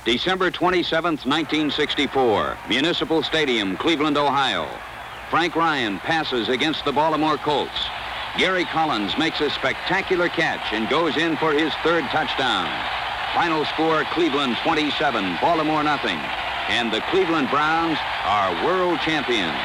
December 27th, 1964, Municipal Stadium, Cleveland, Ohio. Frank Ryan passes against the Baltimore Colts. Gary Collins makes a spectacular catch and goes in for his third touchdown. Final score, Cleveland 27, Baltimore nothing. And the Cleveland Browns are world champions.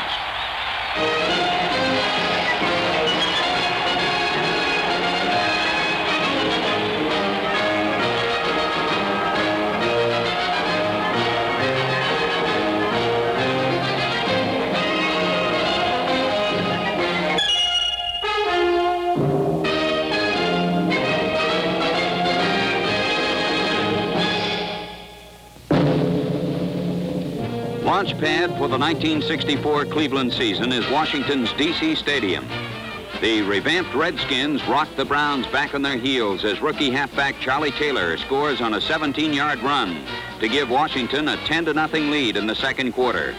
Launch pad for the 1964 Cleveland season is Washington's D.C. Stadium. The revamped Redskins rock the Browns back on their heels as rookie halfback Charlie Taylor scores on a 17-yard run to give Washington a 10-0 lead in the second quarter.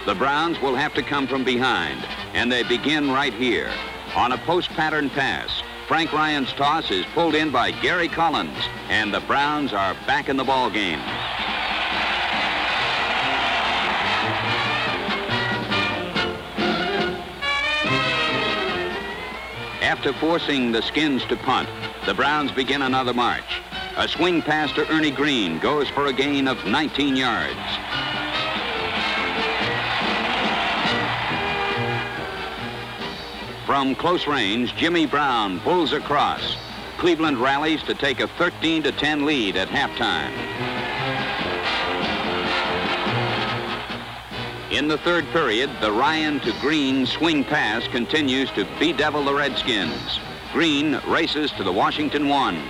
The Browns will have to come from behind, and they begin right here. On a post-pattern pass, Frank Ryan's toss is pulled in by Gary Collins, and the Browns are back in the ball game. After forcing the Skins to punt, the Browns begin another march. A swing pass to Ernie Green goes for a gain of 19 yards. From close range, Jimmy Brown pulls across. Cleveland rallies to take a 13-10 lead at halftime. In the third period, the Ryan to Green swing pass continues to bedevil the Redskins. Green races to the Washington 1.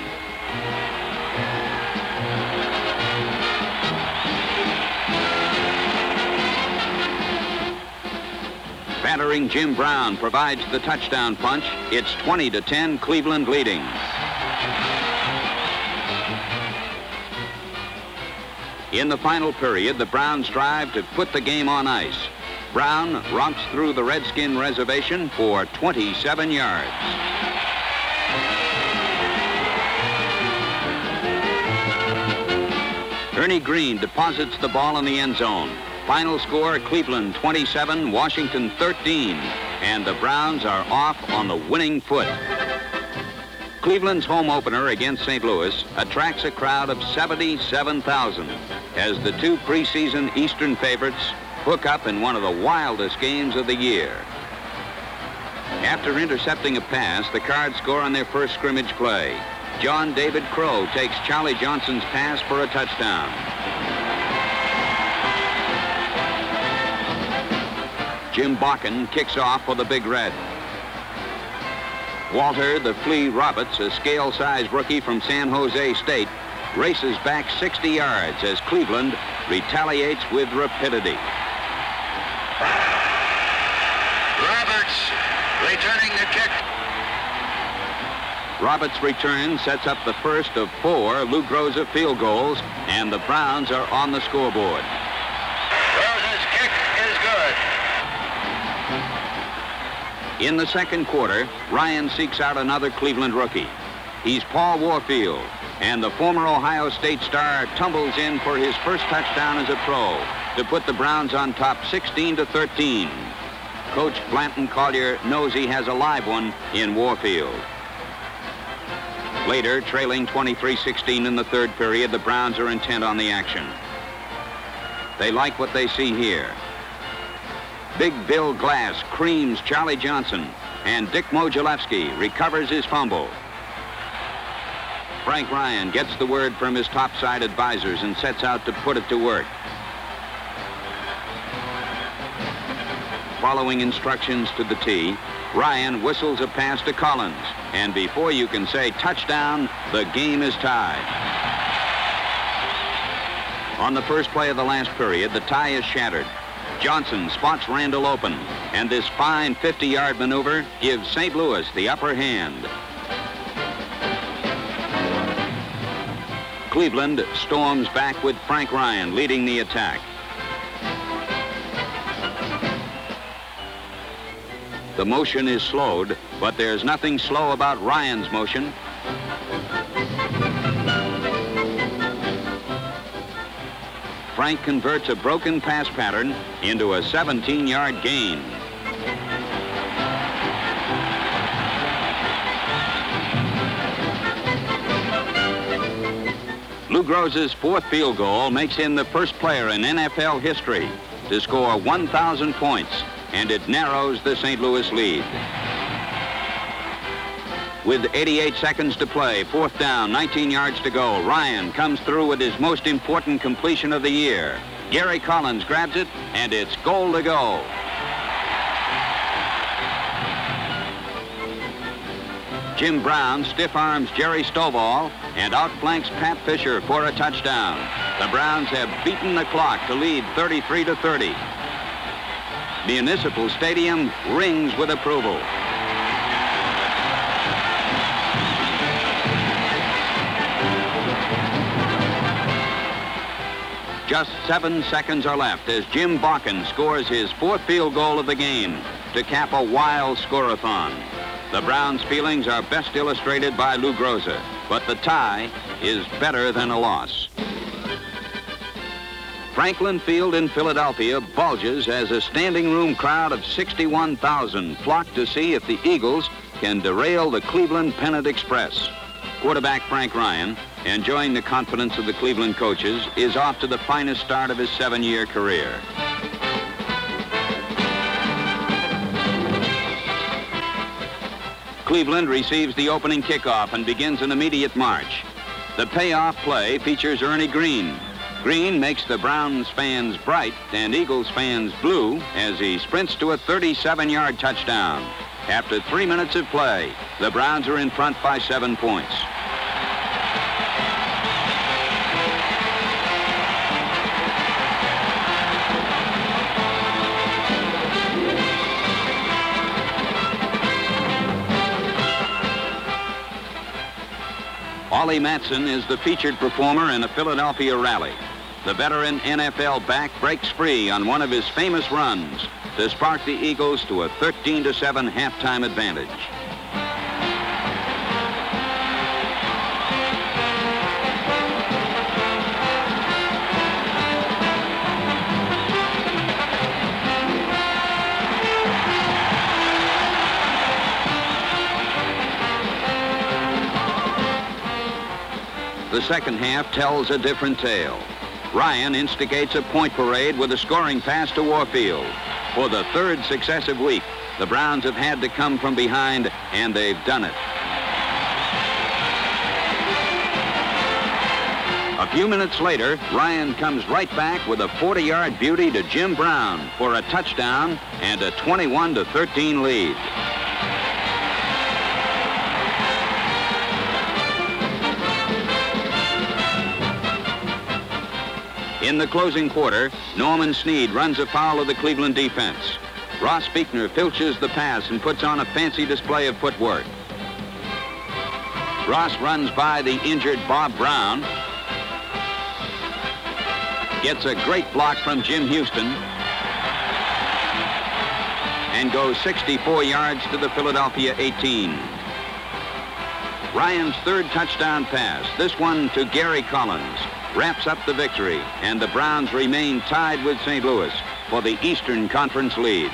Battering Jim Brown provides the touchdown punch. It's 20-10, Cleveland leading. In the final period, the Browns strive to put the game on ice. Brown romps through the Redskin reservation for 27 yards. Ernie Green deposits the ball in the end zone. Final score, Cleveland 27, Washington 13, and the Browns are off on the winning foot. Cleveland's home opener against St. Louis attracts a crowd of 77,000 as the two preseason Eastern favorites hook up in one of the wildest games of the year. After intercepting a pass, the Cards score on their first scrimmage play. John David Crow takes Charlie Johnson's pass for a touchdown. Jim Bakken kicks off for the Big Red. Walter the Flea Roberts, a scale-sized rookie from San Jose State, races back 60 yards as Cleveland retaliates with rapidity. Roberts returning the kick. Roberts' return sets up the first of 4 Lou Groza field goals, and the Browns are on the scoreboard. Groza's kick is good. In the second quarter, Ryan seeks out another Cleveland rookie. He's Paul Warfield, and the former Ohio State star tumbles in for his first touchdown as a pro to put the Browns on top 16-13. Coach Blanton Collier knows he has a live one in Warfield. Later, trailing 23-16 in the third period, the Browns are intent on the action. They like what they see here. Big Bill Glass creams Charlie Johnson, and Dick Mogilewski recovers his fumble. Frank Ryan gets the word from his topside advisors and sets out to put it to work. Following instructions to the T, Ryan whistles a pass to Collins, and before you can say touchdown, the game is tied. On the first play of the last period, the tie is shattered. Johnson spots Randall open, and this fine 50-yard maneuver gives St. Louis the upper hand. Cleveland storms back with Frank Ryan leading the attack. the motion is slowed, but there's nothing slow about Ryan's motion. Frank converts a broken pass pattern into a 17-yard gain. Lou Groza's fourth field goal makes him the first player in NFL history to score 1,000 points, and it narrows the St. Louis lead. With 88 seconds to play, fourth down, 19 yards to go, Ryan comes through with his most important completion of the year. Gary Collins grabs it, and it's goal to go. Jim Brown stiff arms Jerry Stovall and outflanks Pat Fisher for a touchdown. The Browns have beaten the clock to lead 33-30. Municipal Stadium rings with approval. Just 7 seconds are left as Jim Bakken scores his fourth field goal of the game to cap a wild scoreathon. The Browns' feelings are best illustrated by Lou Groza, but the tie is better than a loss. Franklin Field in Philadelphia bulges as a standing room crowd of 61,000 flock to see if the Eagles can derail the Cleveland Pennant Express. Quarterback Frank Ryan, enjoying the confidence of the Cleveland coaches, is off to the finest start of his 7-year career. Cleveland receives the opening kickoff and begins an immediate march. The payoff play features Ernie Green. Green makes the Browns fans bright and Eagles fans blue as he sprints to a 37-yard touchdown. After 3 minutes of play, the Browns are in front by 7 points. Ollie Matson is the featured performer in a Philadelphia rally. The veteran NFL back breaks free on one of his famous runs to spark the Eagles to a 13-7 halftime advantage. The second half tells a different tale. Ryan instigates a point parade with a scoring pass to Warfield. For the third successive week, the Browns have had to come from behind, and they've done it. A few minutes later, Ryan comes right back with a 40-yard beauty to Jim Brown for a touchdown and a 21-13 lead. In the closing quarter, Norman Snead runs afoul of the Cleveland defense. Ross Buechner filches the pass and puts on a fancy display of footwork. Ross runs by the injured Bob Brown, gets a great block from Jim Houston, and goes 64 yards to the Philadelphia 18. Ryan's third touchdown pass, this one to Gary Collins, wraps up the victory, and the Browns remain tied with St. Louis for the Eastern Conference lead.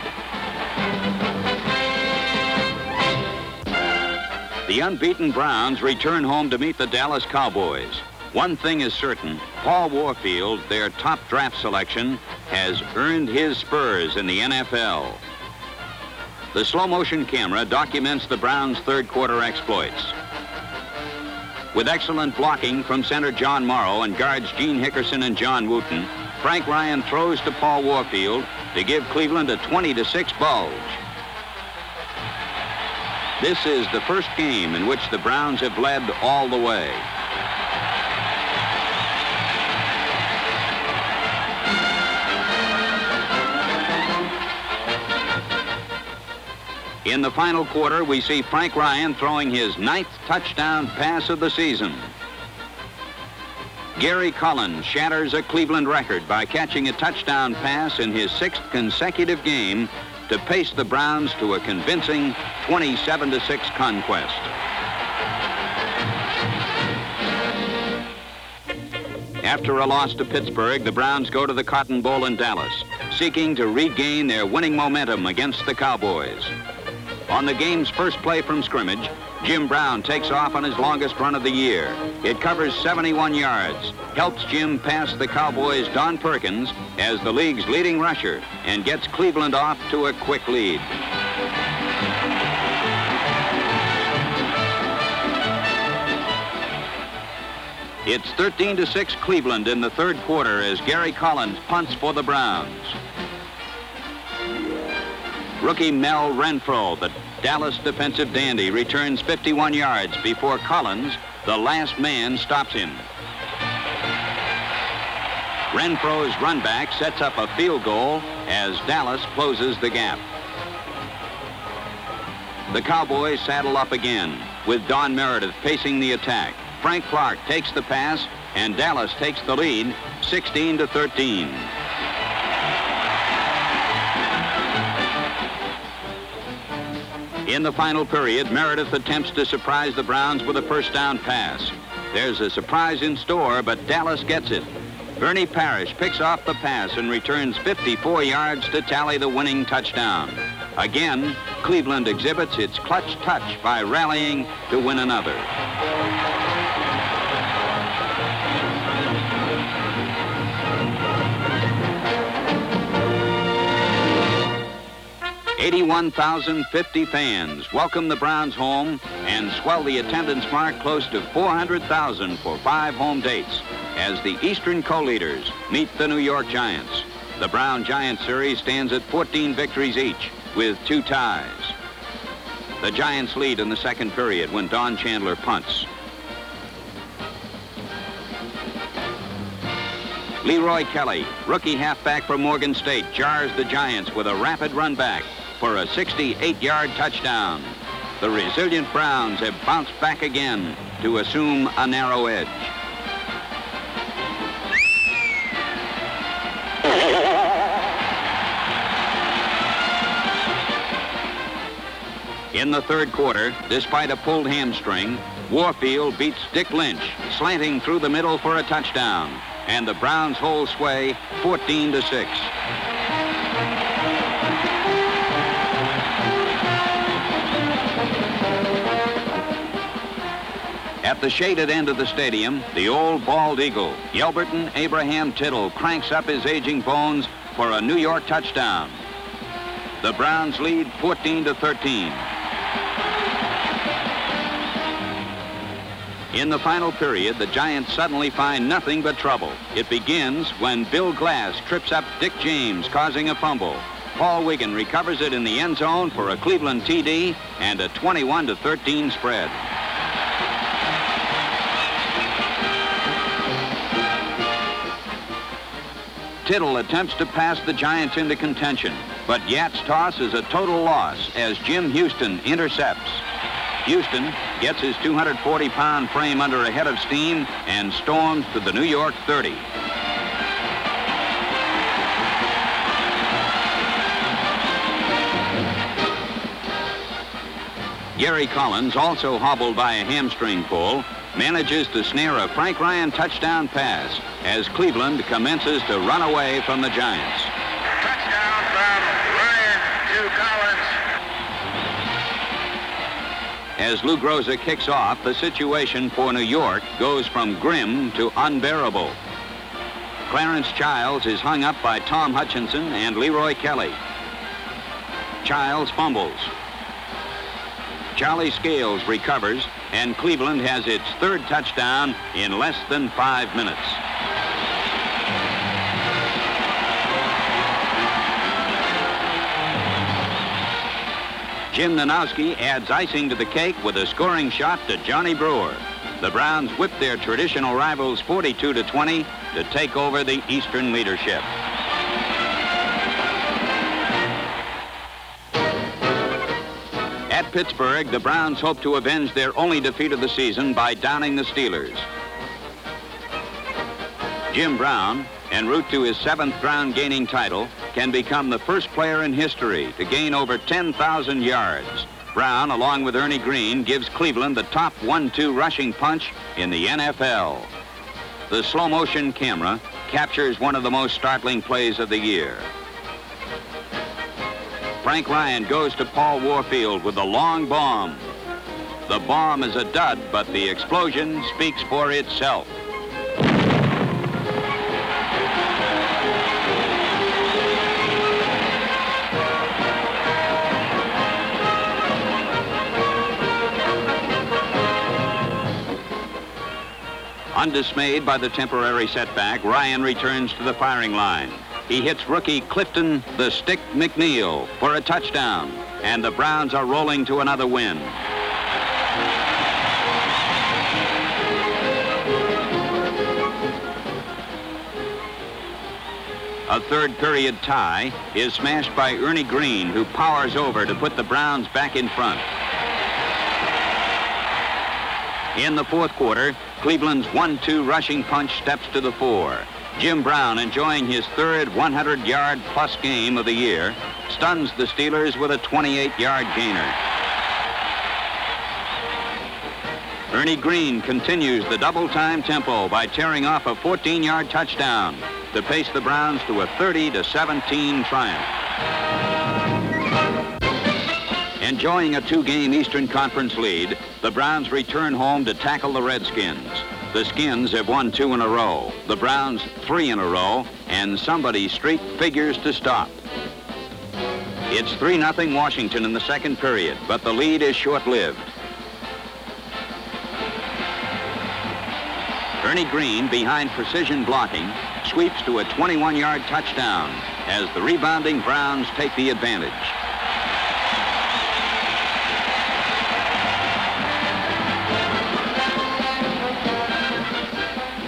The unbeaten Browns return home to meet the Dallas Cowboys. One thing is certain, Paul Warfield, their top draft selection, has earned his spurs in the NFL. The slow-motion camera documents the Browns' third-quarter exploits. With excellent blocking from center John Morrow and guards Gene Hickerson and John Wooten, Frank Ryan throws to Paul Warfield to give Cleveland a 20-6 bulge. This is the first game in which the Browns have led all the way. In the final quarter, we see Frank Ryan throwing his 9th touchdown pass of the season. Gary Collins shatters a Cleveland record by catching a touchdown pass in his 6th consecutive game to pace the Browns to a convincing 27-6 conquest. After a loss to Pittsburgh, the Browns go to the Cotton Bowl in Dallas, seeking to regain their winning momentum against the Cowboys. On the game's first play from scrimmage, Jim Brown takes off on his longest run of the year. It covers 71 yards, helps Jim pass the Cowboys' Don Perkins as the league's leading rusher, and gets Cleveland off to a quick lead. It's 13-6 Cleveland in the third quarter as Gary Collins punts for the Browns. Rookie Mel Renfro, the Dallas defensive dandy, returns 51 yards before Collins, the last man, stops him. Renfro's runback sets up a field goal as Dallas closes the gap. The Cowboys saddle up again with Don Meredith pacing the attack. Frank Clark takes the pass, and Dallas takes the lead, 16-13. In the final period, Meredith attempts to surprise the Browns with a first down pass. There's a surprise in store, but Dallas gets it. Bernie Parrish picks off the pass and returns 54 yards to tally the winning touchdown. Again, Cleveland exhibits its clutch touch by rallying to win another. "81,050 fans welcome the Browns home and swell the attendance mark close to 400,000 for 5 home dates as the Eastern co-leaders meet the New York Giants. The Brown-Giants series stands at 14 victories each with 2 ties. The Giants lead in the second period when Don Chandler punts. Leroy Kelly, rookie halfback for Morgan State, jars the Giants with a rapid run back for a 68-yard touchdown. The resilient Browns have bounced back again to assume a narrow edge. In the third quarter, despite a pulled hamstring, Warfield beats Dick Lynch, slanting through the middle for a touchdown, and the Browns hold sway 14-6. At the shaded end of the stadium, the old bald eagle, Yelberton Abraham Tittle, cranks up his aging bones for a New York touchdown. The Browns lead 14-13. In the final period, the Giants suddenly find nothing but trouble. It begins when Bill Glass trips up Dick James, causing a fumble. Paul Wiggin recovers it in the end zone for a Cleveland TD and a 21-13 spread. Tittle attempts to pass the Giants into contention, but Yatt's toss is a total loss as Jim Houston intercepts. Houston gets his 240-pound frame under a head of steam and storms to the New York 30. Gary Collins, also hobbled by a hamstring pull, manages to snare a Frank Ryan touchdown pass as Cleveland commences to run away from the Giants. Touchdown from Ryan to Collins. As Lou Groza kicks off, the situation for New York goes from grim to unbearable. Clarence Childs is hung up by Tom Hutchinson and Leroy Kelly. Childs fumbles. Charlie Scales recovers, and Cleveland has its third touchdown in less than 5 minutes. Jim Nanowski adds icing to the cake with a scoring shot to Johnny Brewer. The Browns whip their traditional rivals 42-20 to take over the Eastern leadership. At Pittsburgh, the Browns hope to avenge their only defeat of the season by downing the Steelers. Jim Brown, en route to his 7th ground-gaining title, can become the first player in history to gain over 10,000 yards. Brown, along with Ernie Green, gives Cleveland the top 1-2 rushing punch in the NFL. The slow-motion camera captures one of the most startling plays of the year. Frank Ryan goes to Paul Warfield with a long bomb. The bomb is a dud, but the explosion speaks for itself. Undismayed by the temporary setback, Ryan returns to the firing line. He hits rookie Clifton the Stick McNeil for a touchdown, and the Browns are rolling to another win. A third period tie is smashed by Ernie Green, who powers over to put the Browns back in front. In the fourth quarter, Cleveland's 1-2 rushing punch steps to the fore. Jim Brown, enjoying his third 100-yard-plus game of the year, stuns the Steelers with a 28-yard gainer. Ernie Green continues the double-time tempo by tearing off a 14-yard touchdown to pace the Browns to a 30-17 triumph. Enjoying a two-game Eastern Conference lead, the Browns return home to tackle the Redskins. The Skins have won 2 in a row, the Browns 3 in a row, and somebody's streak figures to stop. It's 3-0 Washington in the second period, but the lead is short-lived. Ernie Green, behind precision blocking, sweeps to a 21-yard touchdown as the rebounding Browns take the advantage.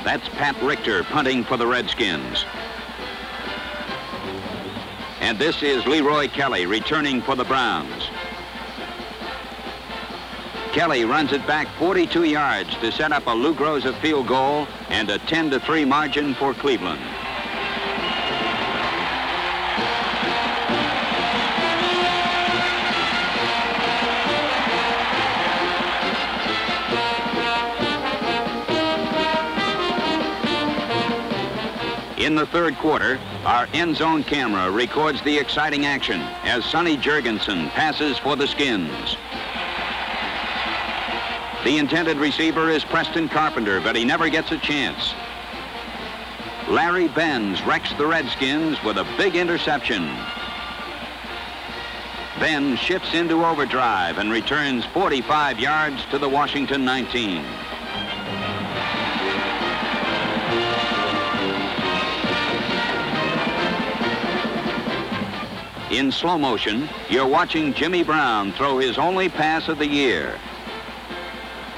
That's Pat Richter punting for the Redskins. And this is Leroy Kelly returning for the Browns. Kelly runs it back 42 yards to set up a Lou Groza field goal and a 10-3 margin for Cleveland. In the third quarter, our end zone camera records the exciting action as Sonny Jurgensen passes for the Skins. The intended receiver is Preston Carpenter, but he never gets a chance. Larry Benz wrecks the Redskins with a big interception. Benz shifts into overdrive and returns 45 yards to the Washington 19. In slow motion, you're watching Jimmy Brown throw his only pass of the year.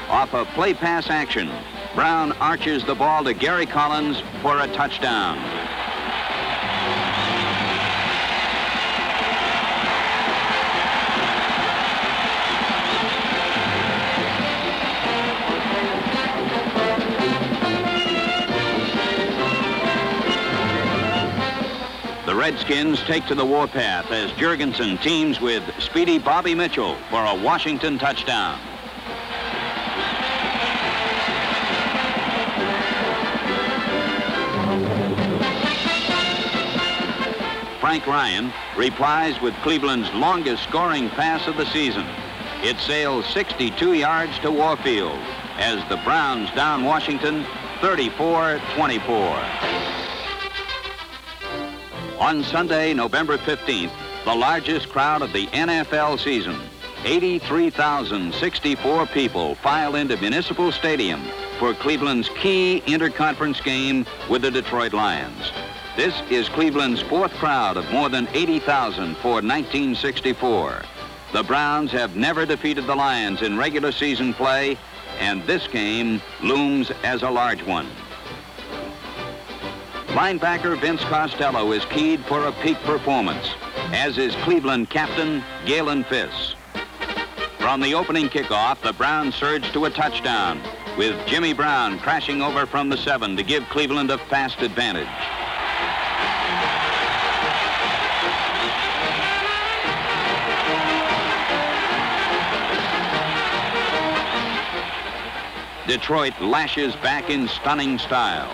Off a play pass action, Brown arches the ball to Gary Collins for a touchdown. The Redskins take to the warpath as Jurgensen teams with speedy Bobby Mitchell for a Washington touchdown. Frank Ryan replies with Cleveland's longest scoring pass of the season. It sails 62 yards to Warfield as the Browns down Washington 34-24. On Sunday, November 15th, the largest crowd of the NFL season, 83,064 people file into Municipal Stadium for Cleveland's key interconference game with the Detroit Lions. This is Cleveland's fourth crowd of more than 80,000 for 1964. The Browns have never defeated the Lions in regular season play, and this game looms as a large one. Linebacker Vince Costello is keyed for a peak performance, as is Cleveland captain Galen Fiss. From the opening kickoff, the Browns surge to a touchdown, with Jimmy Brown crashing over from the 7 to give Cleveland a fast advantage. Detroit lashes back in stunning style.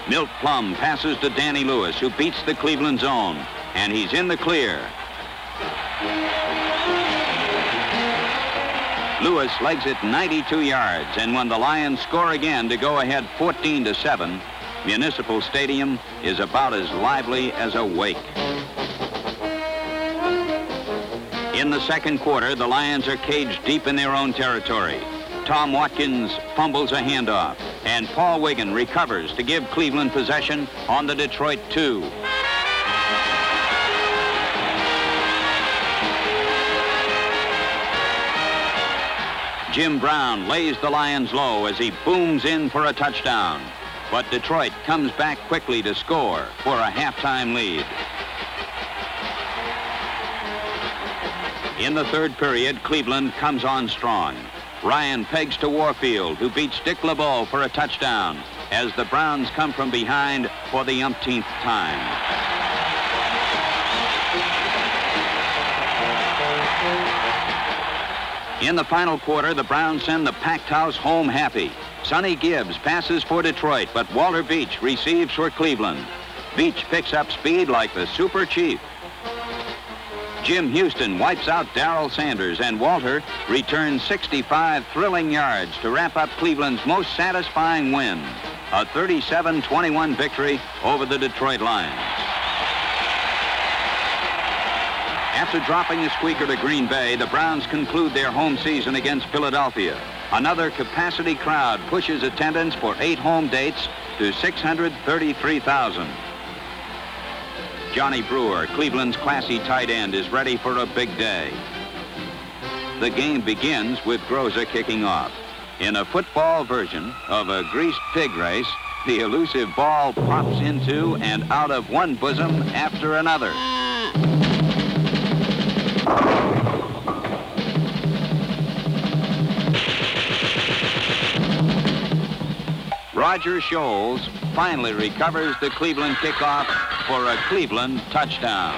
Milt Plum passes to Danny Lewis, who beats the Cleveland zone, and he's in the clear. Lewis legs it 92 yards, and when the Lions score again to go ahead 14-7, Municipal Stadium is about as lively as a wake. In the second quarter, the Lions are caged deep in their own territory. Tom Watkins fumbles a handoff, and Paul Wiggin recovers to give Cleveland possession on the Detroit 2. Jim Brown lays the Lions low as he booms in for a touchdown. But Detroit comes back quickly to score for a halftime lead. In the third period, Cleveland comes on strong. Ryan pegs to Warfield, who beats Dick LeBeau for a touchdown, as the Browns come from behind for the umpteenth time. In the final quarter, the Browns send the packed house home happy. Sonny Gibbs passes for Detroit, but Walter Beach receives for Cleveland. Beach picks up speed like the Super Chief. Jim Houston wipes out Darrell Sanders, and Walter returns 65 thrilling yards to wrap up Cleveland's most satisfying win, a 37-21 victory over the Detroit Lions. After dropping the squeaker to Green Bay, the Browns conclude their home season against Philadelphia. Another capacity crowd pushes attendance for 8 home dates to 633,000. Johnny Brewer, Cleveland's classy tight end, is ready for a big day. The game begins with Groza kicking off. In a football version of a greased pig race, the elusive ball pops into and out of one bosom after another. Roger Scholes finally recovers the Cleveland kickoff for a Cleveland touchdown.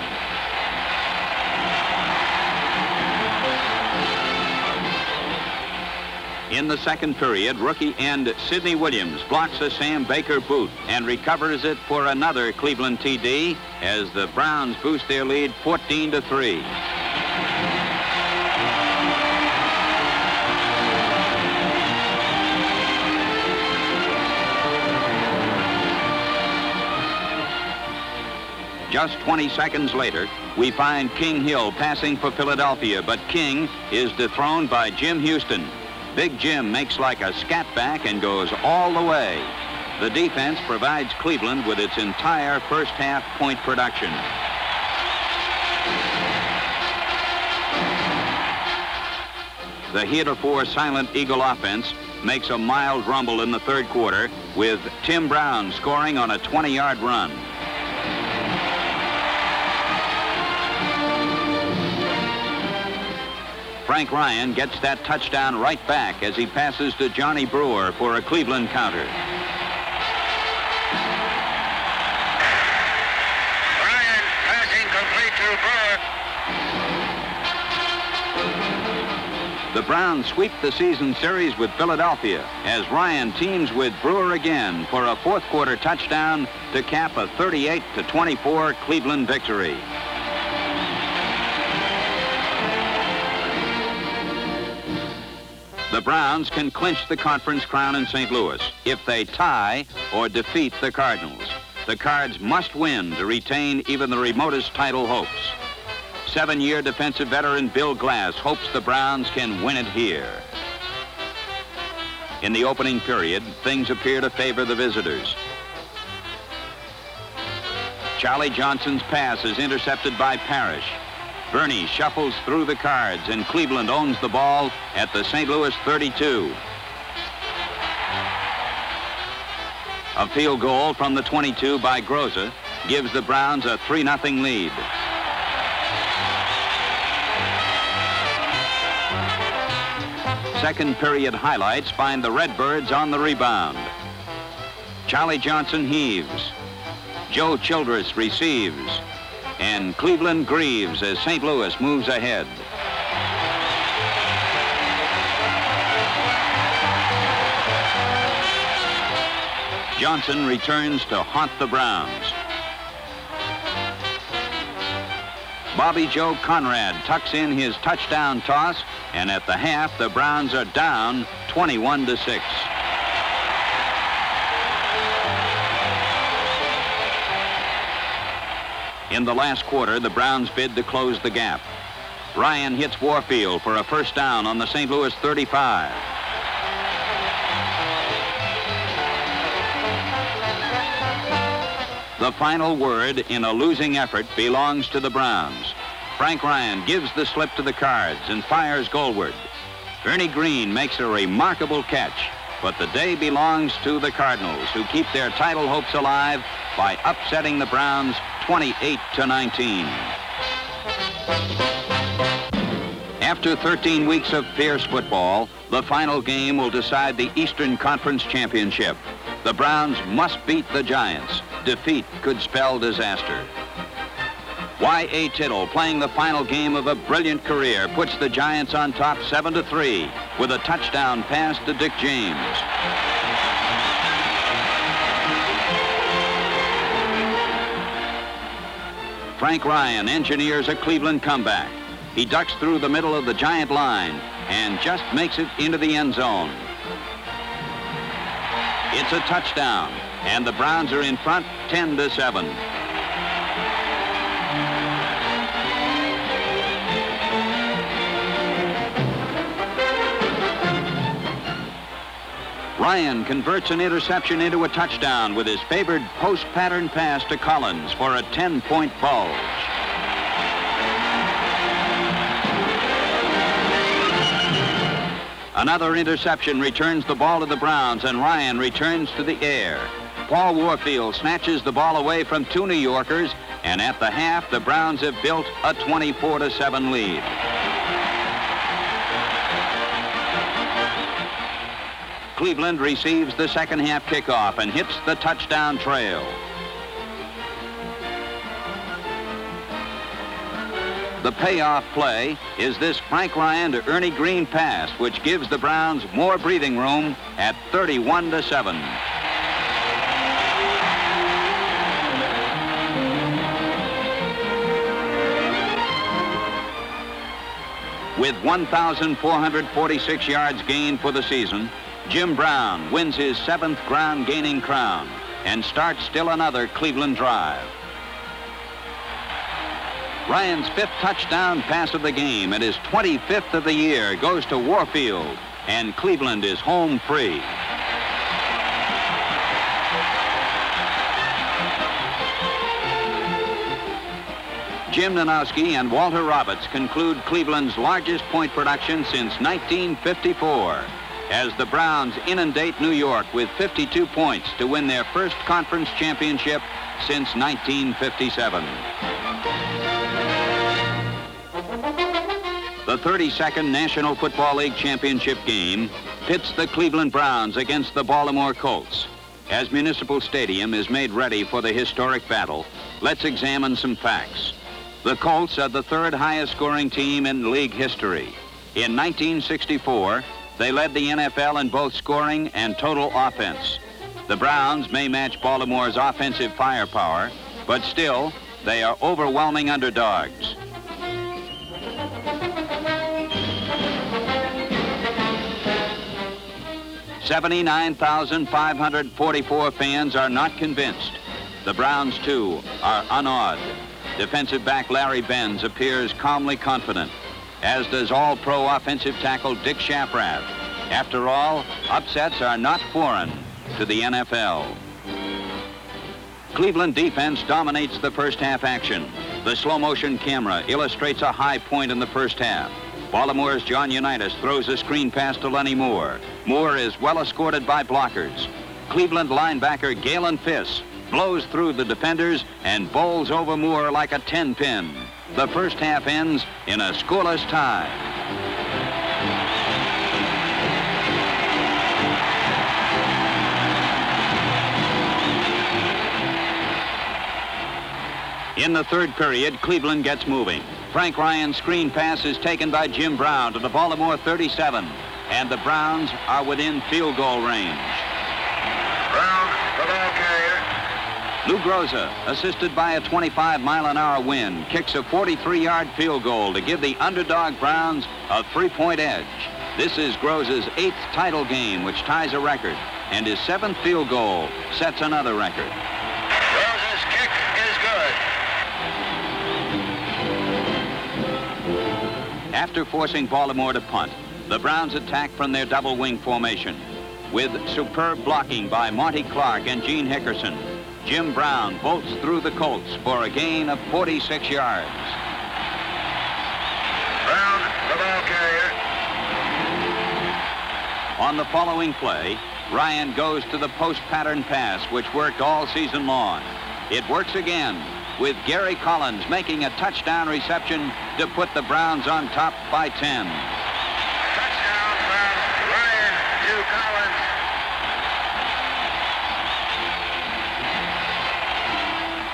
In the second period, rookie end Sidney Williams blocks a Sam Baker boot and recovers it for another Cleveland TD as the Browns boost their lead 14-3. Just 20 seconds later, we find King Hill passing for Philadelphia, but King is dethroned by Jim Houston. Big Jim makes like a scat back and goes all the way. The defense provides Cleveland with its entire first half point production. The heretofore Silent Eagle offense makes a mild rumble in the third quarter with Tim Brown scoring on a 20-yard run. Frank Ryan gets that touchdown right back as he passes to Johnny Brewer for a Cleveland counter. Ryan passing complete to Brewer. The Browns sweep the season series with Philadelphia as Ryan teams with Brewer again for a fourth quarter touchdown to cap a 38-24 Cleveland victory. The Browns can clinch the conference crown in St. Louis if they tie or defeat the Cardinals. The Cards must win to retain even the remotest title hopes. 7-year defensive veteran Bill Glass hopes the Browns can win it here. In the opening period, things appear to favor the visitors. Charlie Johnson's pass is intercepted by Parrish. Bernie shuffles through the Cards, and Cleveland owns the ball at the St. Louis 32. A field goal from the 22 by Groza gives the Browns a 3-0 lead. Second period highlights find the Redbirds on the rebound. Charlie Johnson heaves. Joe Childress receives. And Cleveland grieves as St. Louis moves ahead. Johnson returns to haunt the Browns. Bobby Joe Conrad tucks in his touchdown toss, and at the half, the Browns are down 21-6. In the last quarter, the Browns bid to close the gap. Ryan hits Warfield for a first down on the St. Louis 35. The final word in a losing effort belongs to the Browns. Frank Ryan gives the slip to the Cards and fires goalward. Ernie Green makes a remarkable catch, but the day belongs to the Cardinals, who keep their title hopes alive by upsetting the Browns 28-19. After 13 weeks of fierce football, the final game will decide the Eastern Conference Championship. The Browns must beat the Giants. Defeat could spell disaster. Y.A. Tittle, playing the final game of a brilliant career, puts the Giants on top 7-3 with a touchdown pass to Dick James. Frank Ryan engineers a Cleveland comeback. He ducks through the middle of the Giant line and just makes it into the end zone. It's a touchdown, and the Browns are in front 10-7. Ryan converts an interception into a touchdown with his favored post-pattern pass to Collins for a 10-point bulge. Another interception returns the ball to the Browns, and Ryan returns to the air. Paul Warfield snatches the ball away from two New Yorkers, and at the half, the Browns have built a 24-7 lead. Cleveland receives the second half kickoff and hits the touchdown trail. The payoff play is this Frank Ryan to Ernie Green pass, which gives the Browns more breathing room at 31-7. With 1,446 yards gained for the season, Jim Brown wins his 7th ground-gaining crown and starts still another Cleveland drive. Ryan's 5th touchdown pass of the game and his 25th of the year goes to Warfield, and Cleveland is home free. Jim Nanowski and Walter Roberts conclude Cleveland's largest point production since 1954, as the Browns inundate New York with 52 points to win their first conference championship since 1957. The 32nd National Football League championship game pits the Cleveland Browns against the Baltimore Colts. As Municipal Stadium is made ready for the historic battle, let's examine some facts. The Colts are the 3rd highest scoring team in league history. In 1964, they led the NFL in both scoring and total offense. The Browns may match Baltimore's offensive firepower, but still, they are overwhelming underdogs. $79,544 fans are not convinced. The Browns, too, are unawed. Defensive back Larry Benz appears calmly confident, as does all-pro offensive tackle Dick Shafrath. After all, upsets are not foreign to the NFL. Cleveland defense dominates the first half action. The slow-motion camera illustrates a high point in the first half. Baltimore's John Unitas throws a screen pass to Lenny Moore. Moore is well escorted by blockers. Cleveland linebacker Galen Fiss blows through the defenders and bowls over Moore like a 10-pin. The first half ends in a scoreless tie. In the third period, Cleveland gets moving. Frank Ryan's screen pass is taken by Jim Brown to the Baltimore 37, and the Browns are within field goal range. Brown to the Lou Groza, assisted by a 25-mile-an-hour wind, kicks a 43-yard field goal to give the underdog Browns a 3-point edge. This is Groza's 8th title game, which ties a record, and his 7th field goal sets another record. Groza's kick is good. After forcing Baltimore to punt, the Browns attack from their double wing formation. With superb blocking by Monty Clark and Gene Hickerson, Jim Brown bolts through the Colts for a gain of 46 yards. Brown, the ball carrier. On the following play, Ryan goes to the post pattern pass, which worked all season long. It works again, with Gary Collins making a touchdown reception to put the Browns on top by 10. Touchdown from Ryan to Collins.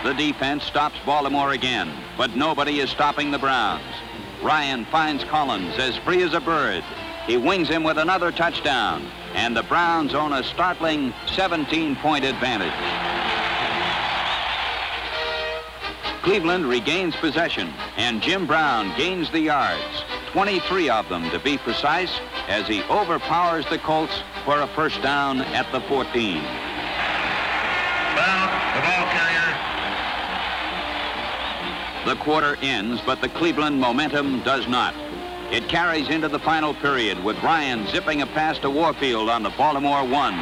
The defense stops Baltimore again, but nobody is stopping the Browns. Ryan finds Collins as free as a bird. He wings him with another touchdown, and the Browns own a startling 17-point advantage. Cleveland regains possession, and Jim Brown gains the yards, 23 of them to be precise, as he overpowers the Colts for a first down at the 14. Brown, the ball carrier. The quarter ends, but the Cleveland momentum does not. It carries into the final period with Ryan zipping a pass to Warfield on the Baltimore 1.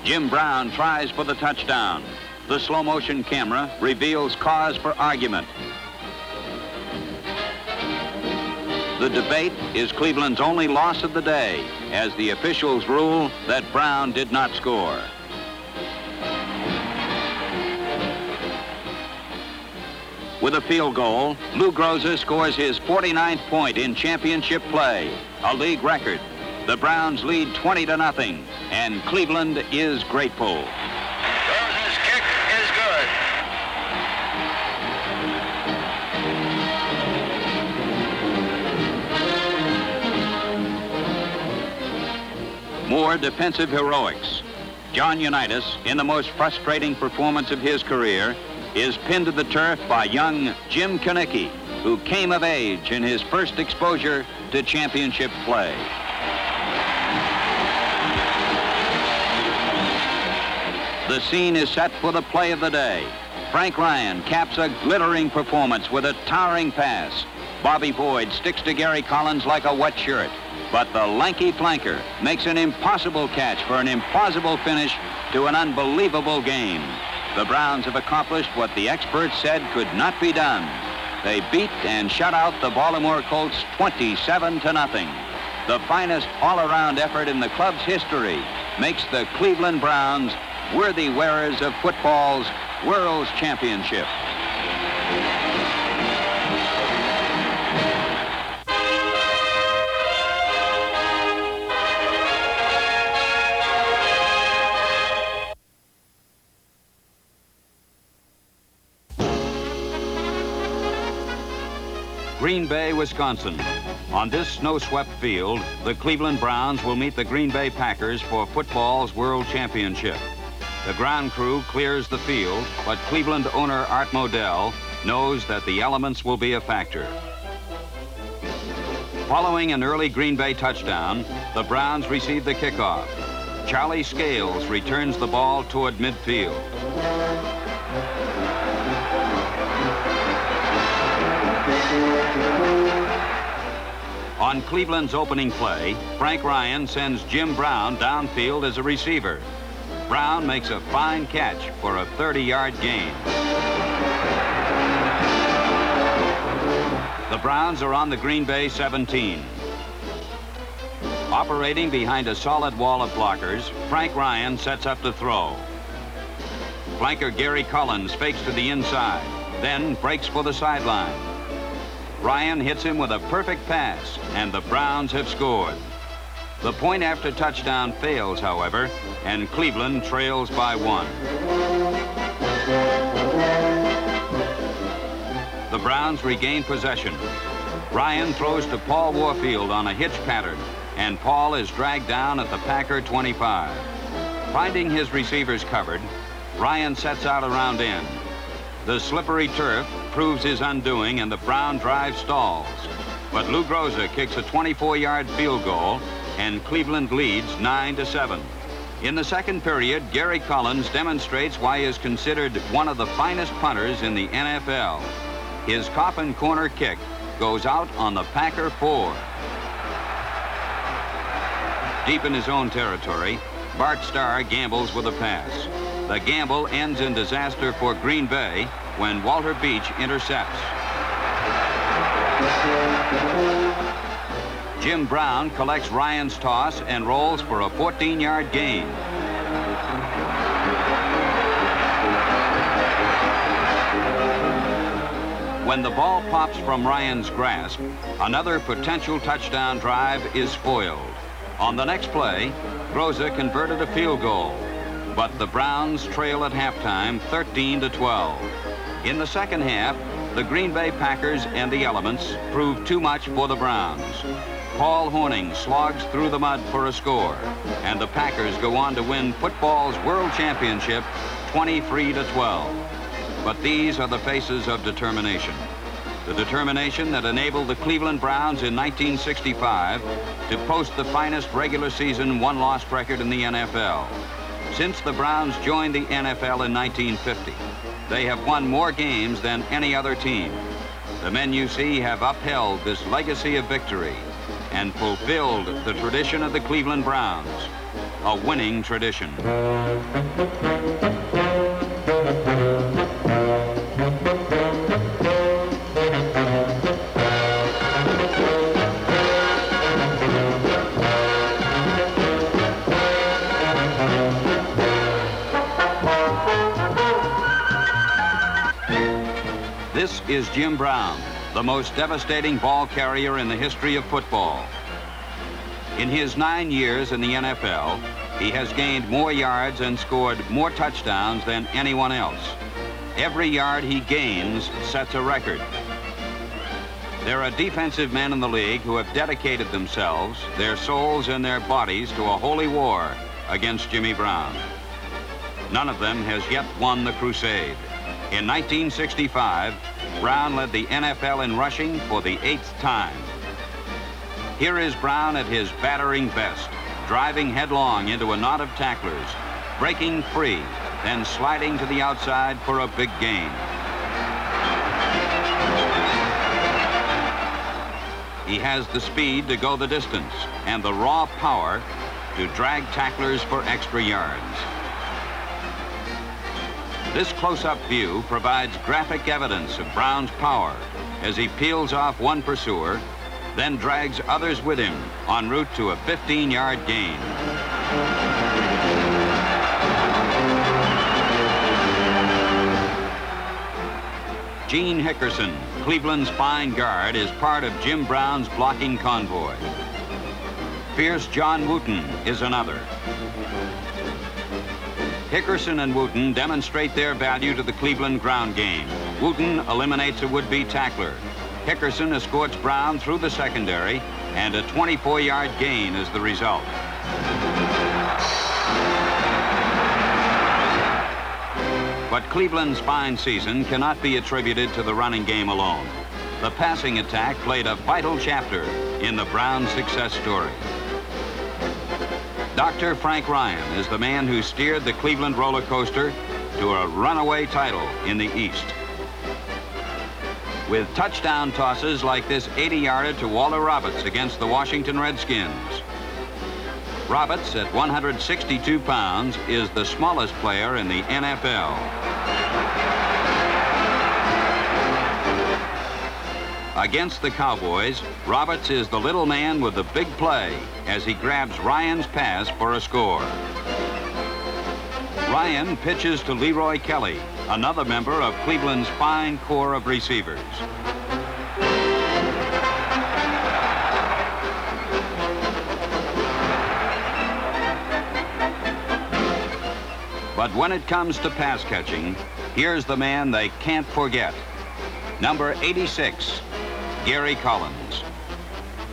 Jim Brown tries for the touchdown. The slow motion camera reveals cause for argument. The debate is Cleveland's only loss of the day, as the officials rule that Brown did not score. With a field goal, Lou Groza scores his 49th point in championship play, a league record. The Browns lead 20-0, and Cleveland is grateful. Groza's kick is good. More defensive heroics. John Unitas, in the most frustrating performance of his career, is pinned to the turf by young Jim Kanicki, who came of age in his first exposure to championship play. The scene is set for the play of the day. Frank Ryan caps a glittering performance with a towering pass. Bobby Boyd sticks to Gary Collins like a wet shirt, but the lanky flanker makes an impossible catch for an impossible finish to an unbelievable game. The Browns have accomplished what the experts said could not be done. They beat and shut out the Baltimore Colts 27-0. The finest all-around effort in the club's history makes the Cleveland Browns worthy wearers of football's World Championship. Green Bay, Wisconsin. On this snow-swept field, the Cleveland Browns will meet the Green Bay Packers for football's World Championship. The ground crew clears the field, but Cleveland owner Art Modell knows that the elements will be a factor. Following an early Green Bay touchdown, the Browns receive the kickoff. Charlie Scales returns the ball toward midfield. On Cleveland's opening play, Frank Ryan sends Jim Brown downfield as a receiver. Brown makes a fine catch for a 30-yard gain. The Browns are on the Green Bay 17. Operating behind a solid wall of blockers, Frank Ryan sets up to throw. Flanker Gary Collins fakes to the inside, then breaks for the sideline. Ryan hits him with a perfect pass, and the Browns have scored. The point after touchdown fails, however, and Cleveland trails by 1. The Browns regain possession. Ryan throws to Paul Warfield on a hitch pattern. and Paul is dragged down at the Packer 25. Finding his receivers covered, Ryan sets out around end. The slippery turf proves his undoing, and the Brown drive stalls. But Lou Groza kicks a 24-yard field goal, and Cleveland leads 9-7. In the second period, Gary Collins demonstrates why he is considered one of the finest punters in the NFL. His coffin corner kick goes out on the Packer 4. Deep in his own territory, Bart Starr gambles with a pass. The gamble ends in disaster for Green Bay when Walter Beach intercepts. Jim Brown collects Ryan's toss and rolls for a 14-yard gain. When the ball pops from Ryan's grasp, another potential touchdown drive is foiled. On the next play, Groza converted a field goal, but the Browns trail at halftime 13-12. In the second half, the Green Bay Packers and the elements proved too much for the Browns. Paul Hornung slogs through the mud for a score, and the Packers go on to win football's World Championship 23-12. But these are the faces of determination. The determination that enabled the Cleveland Browns in 1965 to post the finest regular season one-loss record in the NFL. Since the Browns joined the NFL in 1950, they have won more games than any other team. The men you see have upheld this legacy of victory and fulfilled the tradition of the Cleveland Browns, a winning tradition. This is Jim Brown, the most devastating ball carrier in the history of football. In his 9 years in the NFL, he has gained more yards and scored more touchdowns than anyone else. Every yard he gains sets a record. There are defensive men in the league who have dedicated themselves, their souls and their bodies, to a holy war against Jimmy Brown. None of them has yet won the crusade. In 1965, Brown led the NFL in rushing for the 8th time. Here is Brown at his battering best, driving headlong into a knot of tacklers, breaking free, then sliding to the outside for a big gain. He has the speed to go the distance and the raw power to drag tacklers for extra yards. This close-up view provides graphic evidence of Brown's power as he peels off one pursuer, then drags others with him en route to a 15-yard gain. Gene Hickerson, Cleveland's fine guard, is part of Jim Brown's blocking convoy. Fierce John Wooten is another. Hickerson and Wooten demonstrate their value to the Cleveland ground game. Wooten eliminates a would-be tackler. Hickerson escorts Brown through the secondary, and a 24-yard gain is the result. But Cleveland's fine season cannot be attributed to the running game alone. The passing attack played a vital chapter in the Browns' success story. Dr. Frank Ryan is the man who steered the Cleveland roller coaster to a runaway title in the East. With touchdown tosses like this 80-yarder to Walter Roberts against the Washington Redskins. Roberts, at 162 pounds, is the smallest player in the NFL. Against the Cowboys, Roberts is the little man with the big play as he grabs Ryan's pass for a score. Ryan pitches to Leroy Kelly, another member of Cleveland's fine core of receivers. But when it comes to pass catching, here's the man they can't forget. Number 86, Gary Collins.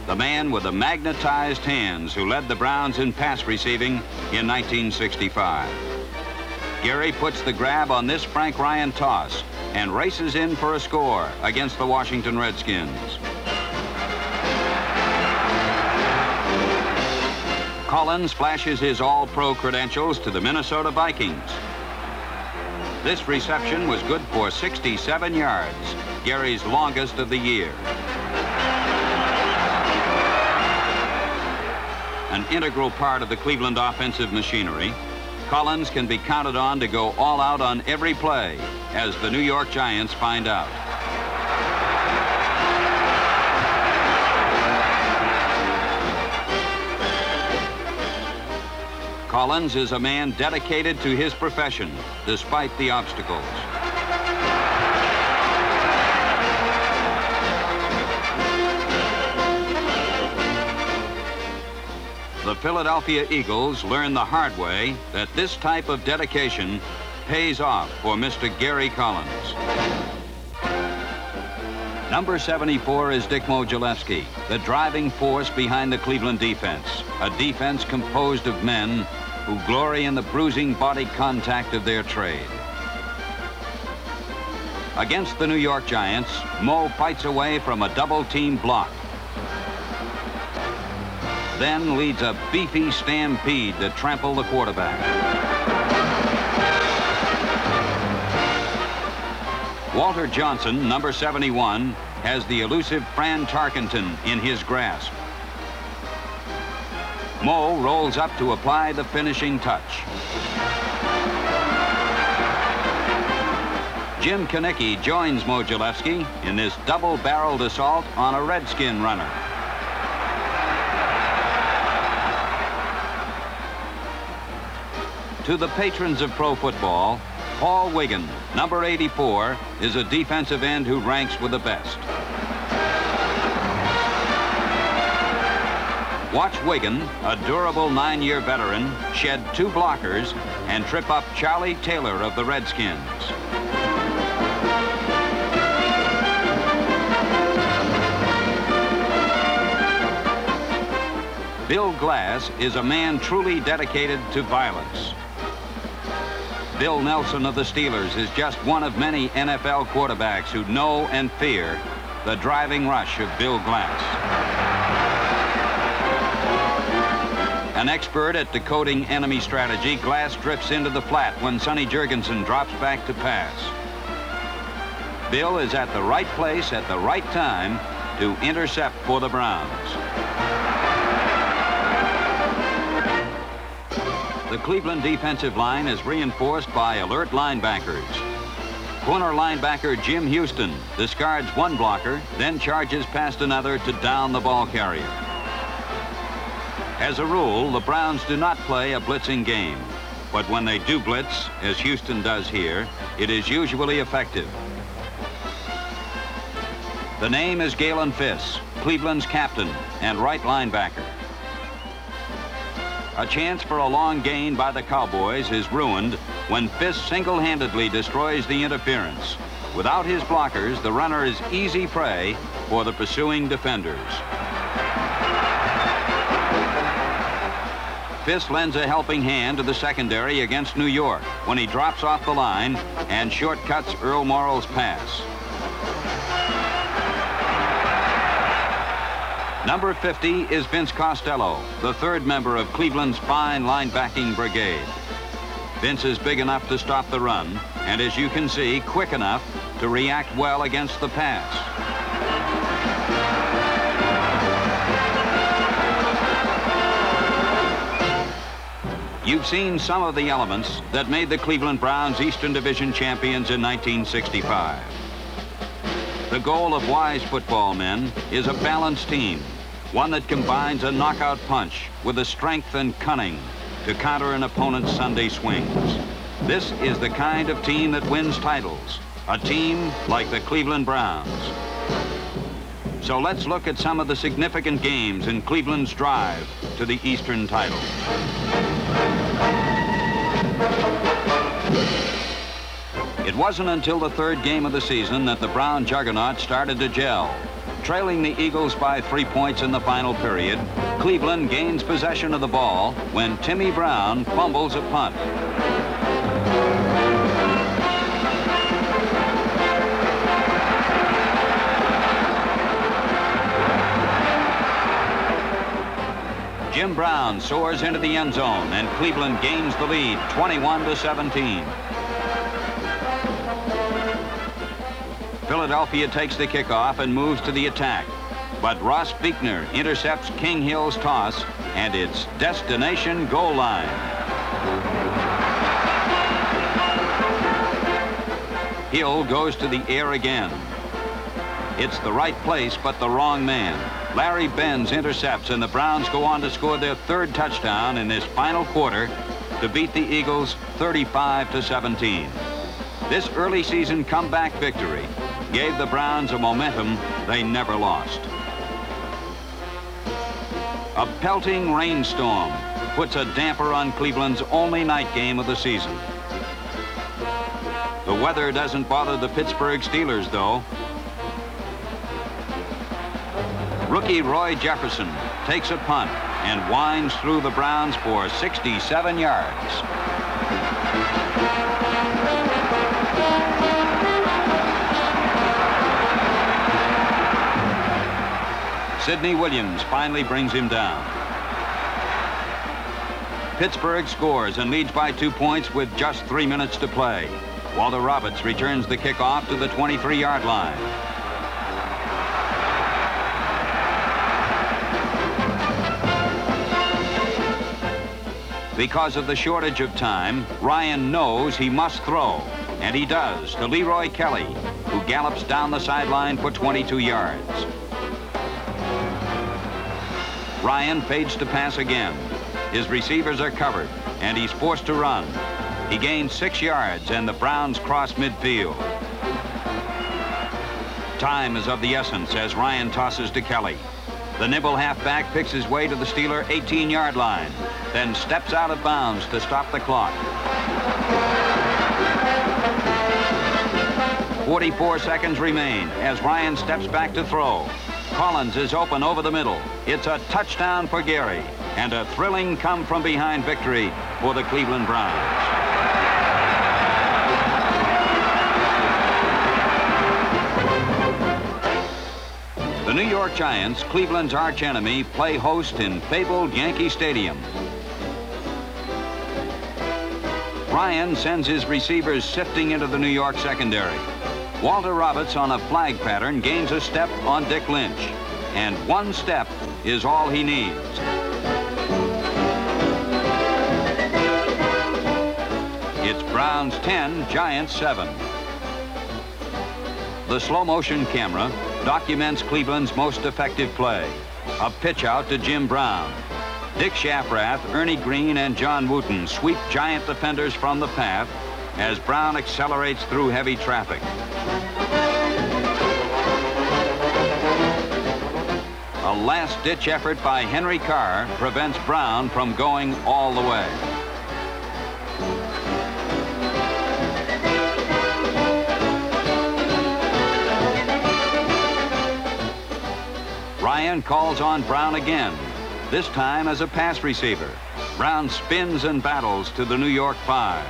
the man with the magnetized hands who led the Browns in pass receiving in 1965. Gary puts the grab on this Frank Ryan toss and races in for a score against the Washington Redskins. Collins flashes his All-Pro credentials to the Minnesota Vikings. This reception was good for 67 yards, Gary's longest of the year. An integral part of the Cleveland offensive machinery, Collins can be counted on to go all out on every play, as the New York Giants find out. Collins is a man dedicated to his profession, despite the obstacles. The Philadelphia Eagles learned the hard way that this type of dedication pays off for Mr. Gary Collins. Number 74 is Dick Mogilewski, the driving force behind the Cleveland defense, a defense composed of men who glory in the bruising body contact of their trade. Against the New York Giants, Mo fights away from a double-team block, then leads a beefy stampede to trample the quarterback. Walter Johnson, number 71, has the elusive Fran Tarkenton in his grasp. Mo rolls up to apply the finishing touch. Jim Kanicki joins Mogilewski in this double-barreled assault on a Redskin runner. To the patrons of pro football, Paul Wiggin, number 84, is a defensive end who ranks with the best. Watch Wiggin, a durable 9-year veteran, shed 2 blockers and trip up Charlie Taylor of the Redskins. Bill Glass is a man truly dedicated to violence. Bill Nelson of the Steelers is just one of many NFL quarterbacks who know and fear the driving rush of Bill Glass. An expert at decoding enemy strategy, Glass drifts into the flat when Sonny Jurgensen drops back to pass. Bill is at the right place at the right time to intercept for the Browns. The Cleveland defensive line is reinforced by alert linebackers. Corner linebacker Jim Houston discards one blocker, then charges past another to down the ball carrier. As a rule, the Browns do not play a blitzing game, but when they do blitz, as Houston does here, it is usually effective. The name is Galen Fiss, Cleveland's captain and right linebacker. A chance for a long gain by the Cowboys is ruined when Fiss single-handedly destroys the interference. Without his blockers, the runner is easy prey for the pursuing defenders. Fiss lends a helping hand to the secondary against New York when he drops off the line and shortcuts Earl Morrall's pass. Number 50 is Vince Costello, the third member of Cleveland's fine linebacking brigade. Vince is big enough to stop the run, and as you can see, quick enough to react well against the pass. You've seen some of the elements that made the Cleveland Browns Eastern Division champions in 1965. The goal of wise football men is a balanced team, one that combines a knockout punch with the strength and cunning to counter an opponent's Sunday swings. This is the kind of team that wins titles, a team like the Cleveland Browns. So let's look at some of the significant games in Cleveland's drive to the Eastern title. It wasn't until the third game of the season that the Brown juggernaut started to gel. Trailing the Eagles by 3 points in the final period, Cleveland gains possession of the ball when Timmy Brown fumbles a punt. Jim Brown soars into the end zone, and Cleveland gains the lead 21-17. Philadelphia takes the kickoff and moves to the attack. But Ross Buechner intercepts King Hill's toss, and it's destination goal line. Hill goes to the air again. It's the right place, but the wrong man. Larry Benz intercepts, and the Browns go on to score their third touchdown in this final quarter to beat the Eagles 35-17. This early season comeback victory gave the Browns a momentum they never lost. A pelting rainstorm puts a damper on Cleveland's only night game of the season. The weather doesn't bother the Pittsburgh Steelers, though. Rookie Roy Jefferson takes a punt and winds through the Browns for 67 yards. Sidney Williams finally brings him down. Pittsburgh scores and leads by 2 points with just 3 minutes to play. Walter Roberts returns the kickoff to the 23-yard line. Because of the shortage of time, Ryan knows he must throw, and he does, to Leroy Kelly, who gallops down the sideline for 22 yards. Ryan fades to pass again. His receivers are covered, and he's forced to run. He gains 6 yards, and the Browns cross midfield. Time is of the essence as Ryan tosses to Kelly. The nimble halfback picks his way to the Steeler 18-yard line, then steps out of bounds to stop the clock. 44 seconds remain as Ryan steps back to throw. Collins is open over the middle. It's a touchdown for Gary and a thrilling come-from-behind victory for the Cleveland Browns. The New York Giants, Cleveland's archenemy, play host in fabled Yankee Stadium. Ryan sends his receivers sifting into the New York secondary. Walter Roberts on a flag pattern gains a step on Dick Lynch, and one step is all he needs. It's Browns 10, Giants 7. The slow-motion camera documents Cleveland's most effective play. A pitch out to Jim Brown. Dick Shafrath, Ernie Green, and John Wooten sweep Giant defenders from the path as Brown accelerates through heavy traffic. A last-ditch effort by Henry Carr prevents Brown from going all the way. Ryan calls on Brown again, this time as a pass receiver. Brown spins and battles to the New York 5.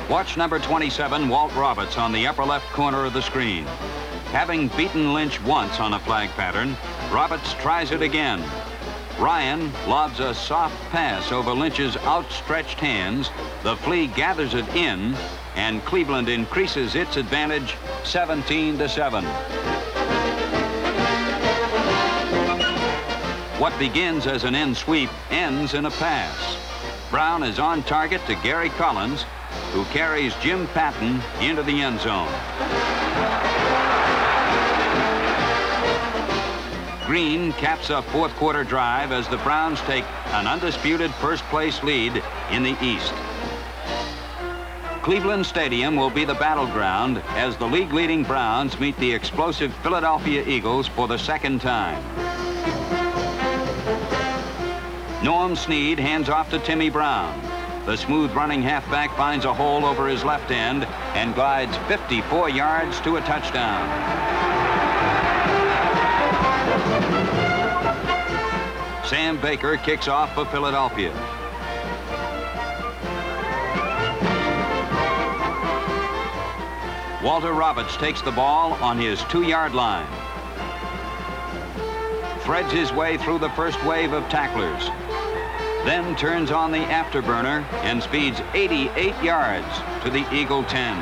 Watch number 27, Walt Roberts, on the upper left corner of the screen. Having beaten Lynch once on a flag pattern, Roberts tries it again. Ryan lobs a soft pass over Lynch's outstretched hands. The Flea gathers it in, and Cleveland increases its advantage 17-7. What begins as an end sweep ends in a pass. Brown is on target to Gary Collins, who carries Jim Patton into the end zone. Green caps a fourth-quarter drive as the Browns take an undisputed first-place lead in the East. Cleveland Stadium will be the battleground as the league-leading Browns meet the explosive Philadelphia Eagles for the second time. Norm Snead hands off to Timmy Brown. The smooth-running halfback finds a hole over his left end and glides 54 yards to a touchdown. Sam Baker kicks off for Philadelphia. Walter Roberts takes the ball on his 2-yard line. Threads his way through the first wave of tacklers. Then turns on the afterburner and speeds 88 yards to the Eagle 10.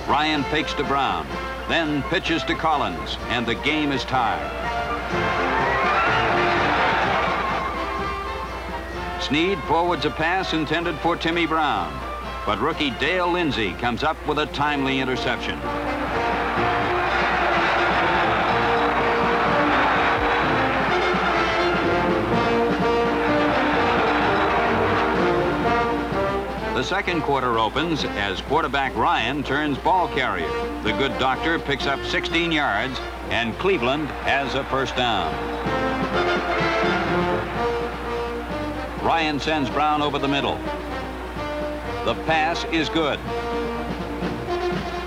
Ryan fakes to Brown, then pitches to Collins, and the game is tied. Snead forwards a pass intended for Timmy Brown, but rookie Dale Lindsay comes up with a timely interception. The second quarter opens as quarterback Ryan turns ball carrier. The good doctor picks up 16 yards, and Cleveland has a first down. Ryan sends Brown over the middle. The pass is good.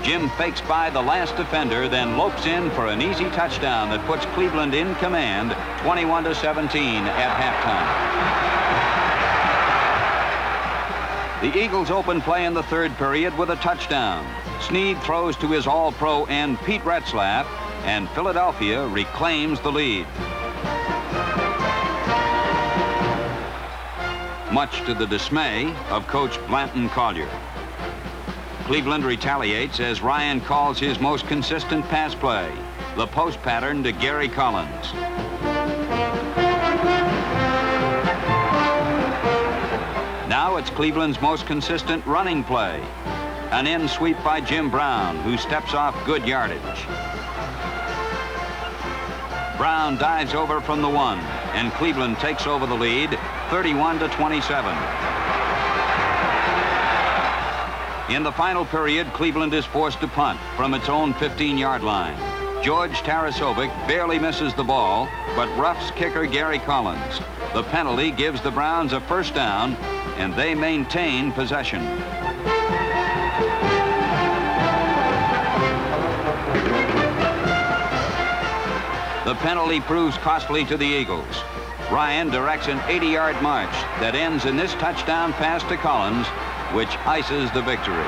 Jim fakes by the last defender, then lopes in for an easy touchdown that puts Cleveland in command, 21-17 at halftime. The Eagles open play in the third period with a touchdown. Snead throws to his All-Pro end Pete Retzlaff, and Philadelphia reclaims the lead. Much to the dismay of Coach Blanton Collier. Cleveland retaliates as Ryan calls his most consistent pass play, the post pattern to Gary Collins. Now it's Cleveland's most consistent running play. An end sweep by Jim Brown, who steps off good yardage. Brown dives over from the 1, and Cleveland takes over the lead, 31-27. In the final period, Cleveland is forced to punt from its own 15-yard line. George Tarasovic barely misses the ball, but roughs kicker Gary Collins. The penalty gives the Browns a first down, and they maintain possession. The penalty proves costly to the Eagles. Ryan directs an 80-yard march that ends in this touchdown pass to Collins, which ices the victory.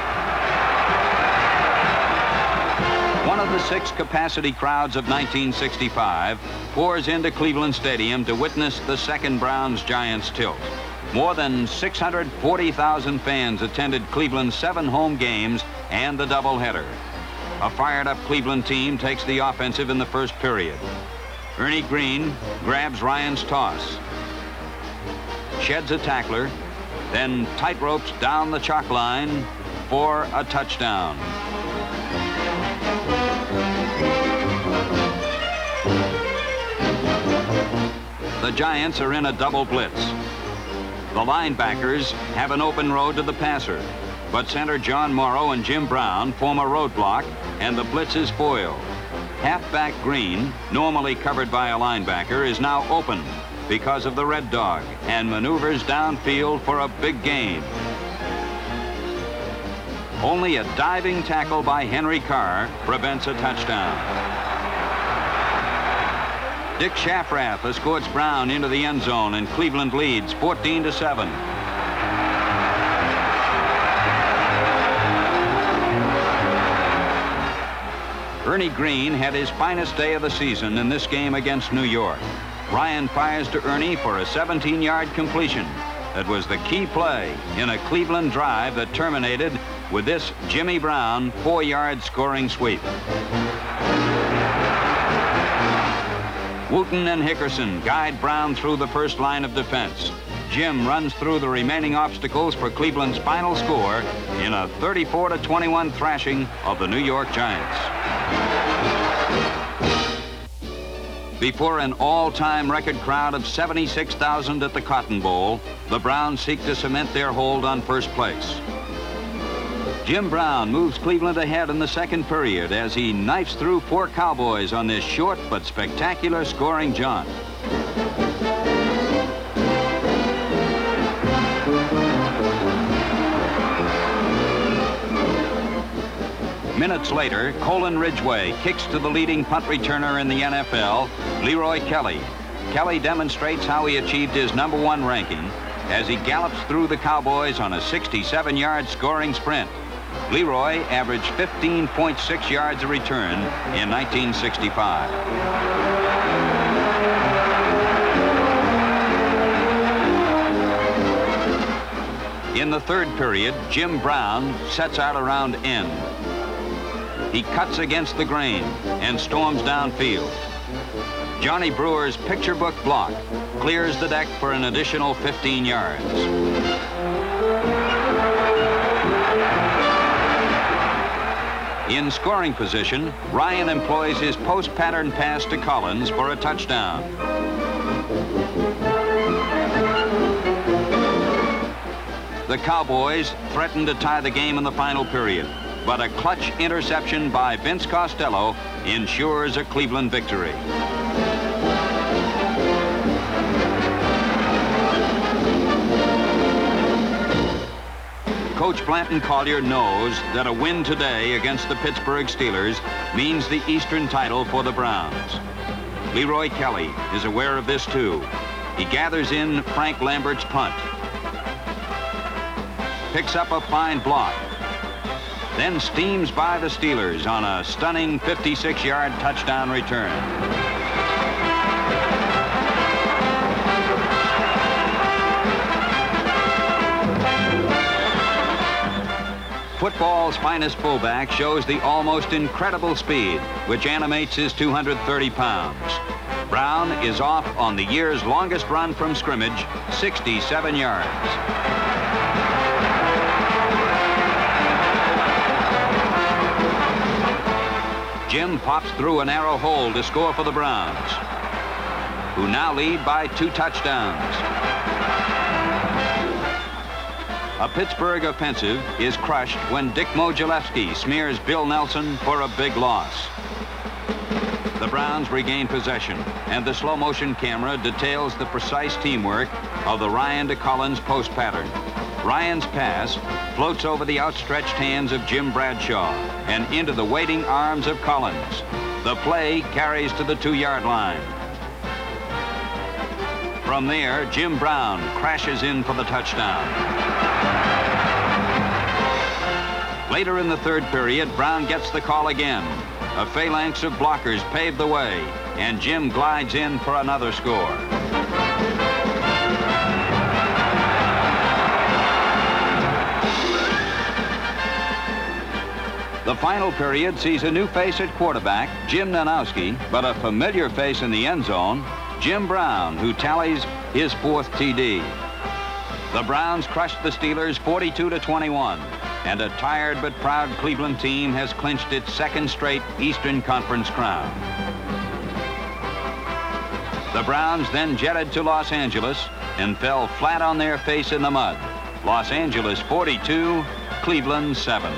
One of the 6 capacity crowds of 1965 pours into Cleveland Stadium to witness the second Browns-Giants tilt. More than 640,000 fans attended Cleveland's 7 home games and the doubleheader. A fired-up Cleveland team takes the offensive in the first period. Ernie Green grabs Ryan's toss, sheds a tackler, then tightropes down the chalk line for a touchdown. The Giants are in a double blitz. The linebackers have an open road to the passer, but center John Morrow and Jim Brown form a roadblock, and the blitz is foiled. Halfback Green, normally covered by a linebacker, is now open because of the red dog and maneuvers downfield for a big gain. Only a diving tackle by Henry Carr prevents a touchdown. Dick Shafrath escorts Brown into the end zone, and Cleveland leads 14-7. Ernie Green had his finest day of the season in this game against New York. Ryan fires to Ernie for a 17-yard completion. That was the key play in a Cleveland drive that terminated with this Jimmy Brown 4-yard scoring sweep. Wooten and Hickerson guide Brown through the first line of defense. Jim runs through the remaining obstacles for Cleveland's final score in a 34-21 thrashing of the New York Giants. Before an all-time record crowd of 76,000 at the Cotton Bowl, the Browns seek to cement their hold on first place. Jim Brown moves Cleveland ahead in the second period as he knifes through 4 Cowboys on this short but spectacular scoring jaunt. Minutes later, Colin Ridgway kicks to the leading punt returner in the NFL, Leroy Kelly. Kelly demonstrates how he achieved his #1 ranking as he gallops through the Cowboys on a 67-yard scoring sprint. Leroy averaged 15.6 yards a return in 1965. In the third period, Jim Brown sets out around end. He cuts against the grain and storms downfield. Johnny Brewer's picture book block clears the deck for an additional 15 yards. In scoring position, Ryan employs his post pattern pass to Collins for a touchdown. The Cowboys threaten to tie the game in the final period, but a clutch interception by Vince Costello ensures a Cleveland victory. Coach Blanton Collier knows that a win today against the Pittsburgh Steelers means the Eastern title for the Browns. Leroy Kelly is aware of this too. He gathers in Frank Lambert's punt, picks up a fine block, then steams by the Steelers on a stunning 56-yard touchdown return. Football's finest fullback shows the almost incredible speed which animates his 230 pounds. Brown is off on the year's longest run from scrimmage, 67 yards. Jim pops through a narrow hole to score for the Browns, who now lead by 2 touchdowns. A Pittsburgh offensive is crushed when Dick Mogilewski smears Bill Nelson for a big loss. The Browns regain possession, and the slow-motion camera details the precise teamwork of the Ryan to Collins post pattern. Ryan's pass floats over the outstretched hands of Jim Bradshaw and into the waiting arms of Collins. The play carries to the 2-yard line. From there, Jim Brown crashes in for the touchdown. Later in the third period, Brown gets the call again. A phalanx of blockers pave the way, and Jim glides in for another score. The final period sees a new face at quarterback, Jim Nanowski, but a familiar face in the end zone, Jim Brown, who tallies his 4th TD. The Browns crushed the Steelers 42-21, and a tired but proud Cleveland team has clinched its 2nd straight Eastern Conference crown. The Browns then jetted to Los Angeles and fell flat on their face in the mud. Los Angeles 42, Cleveland 7.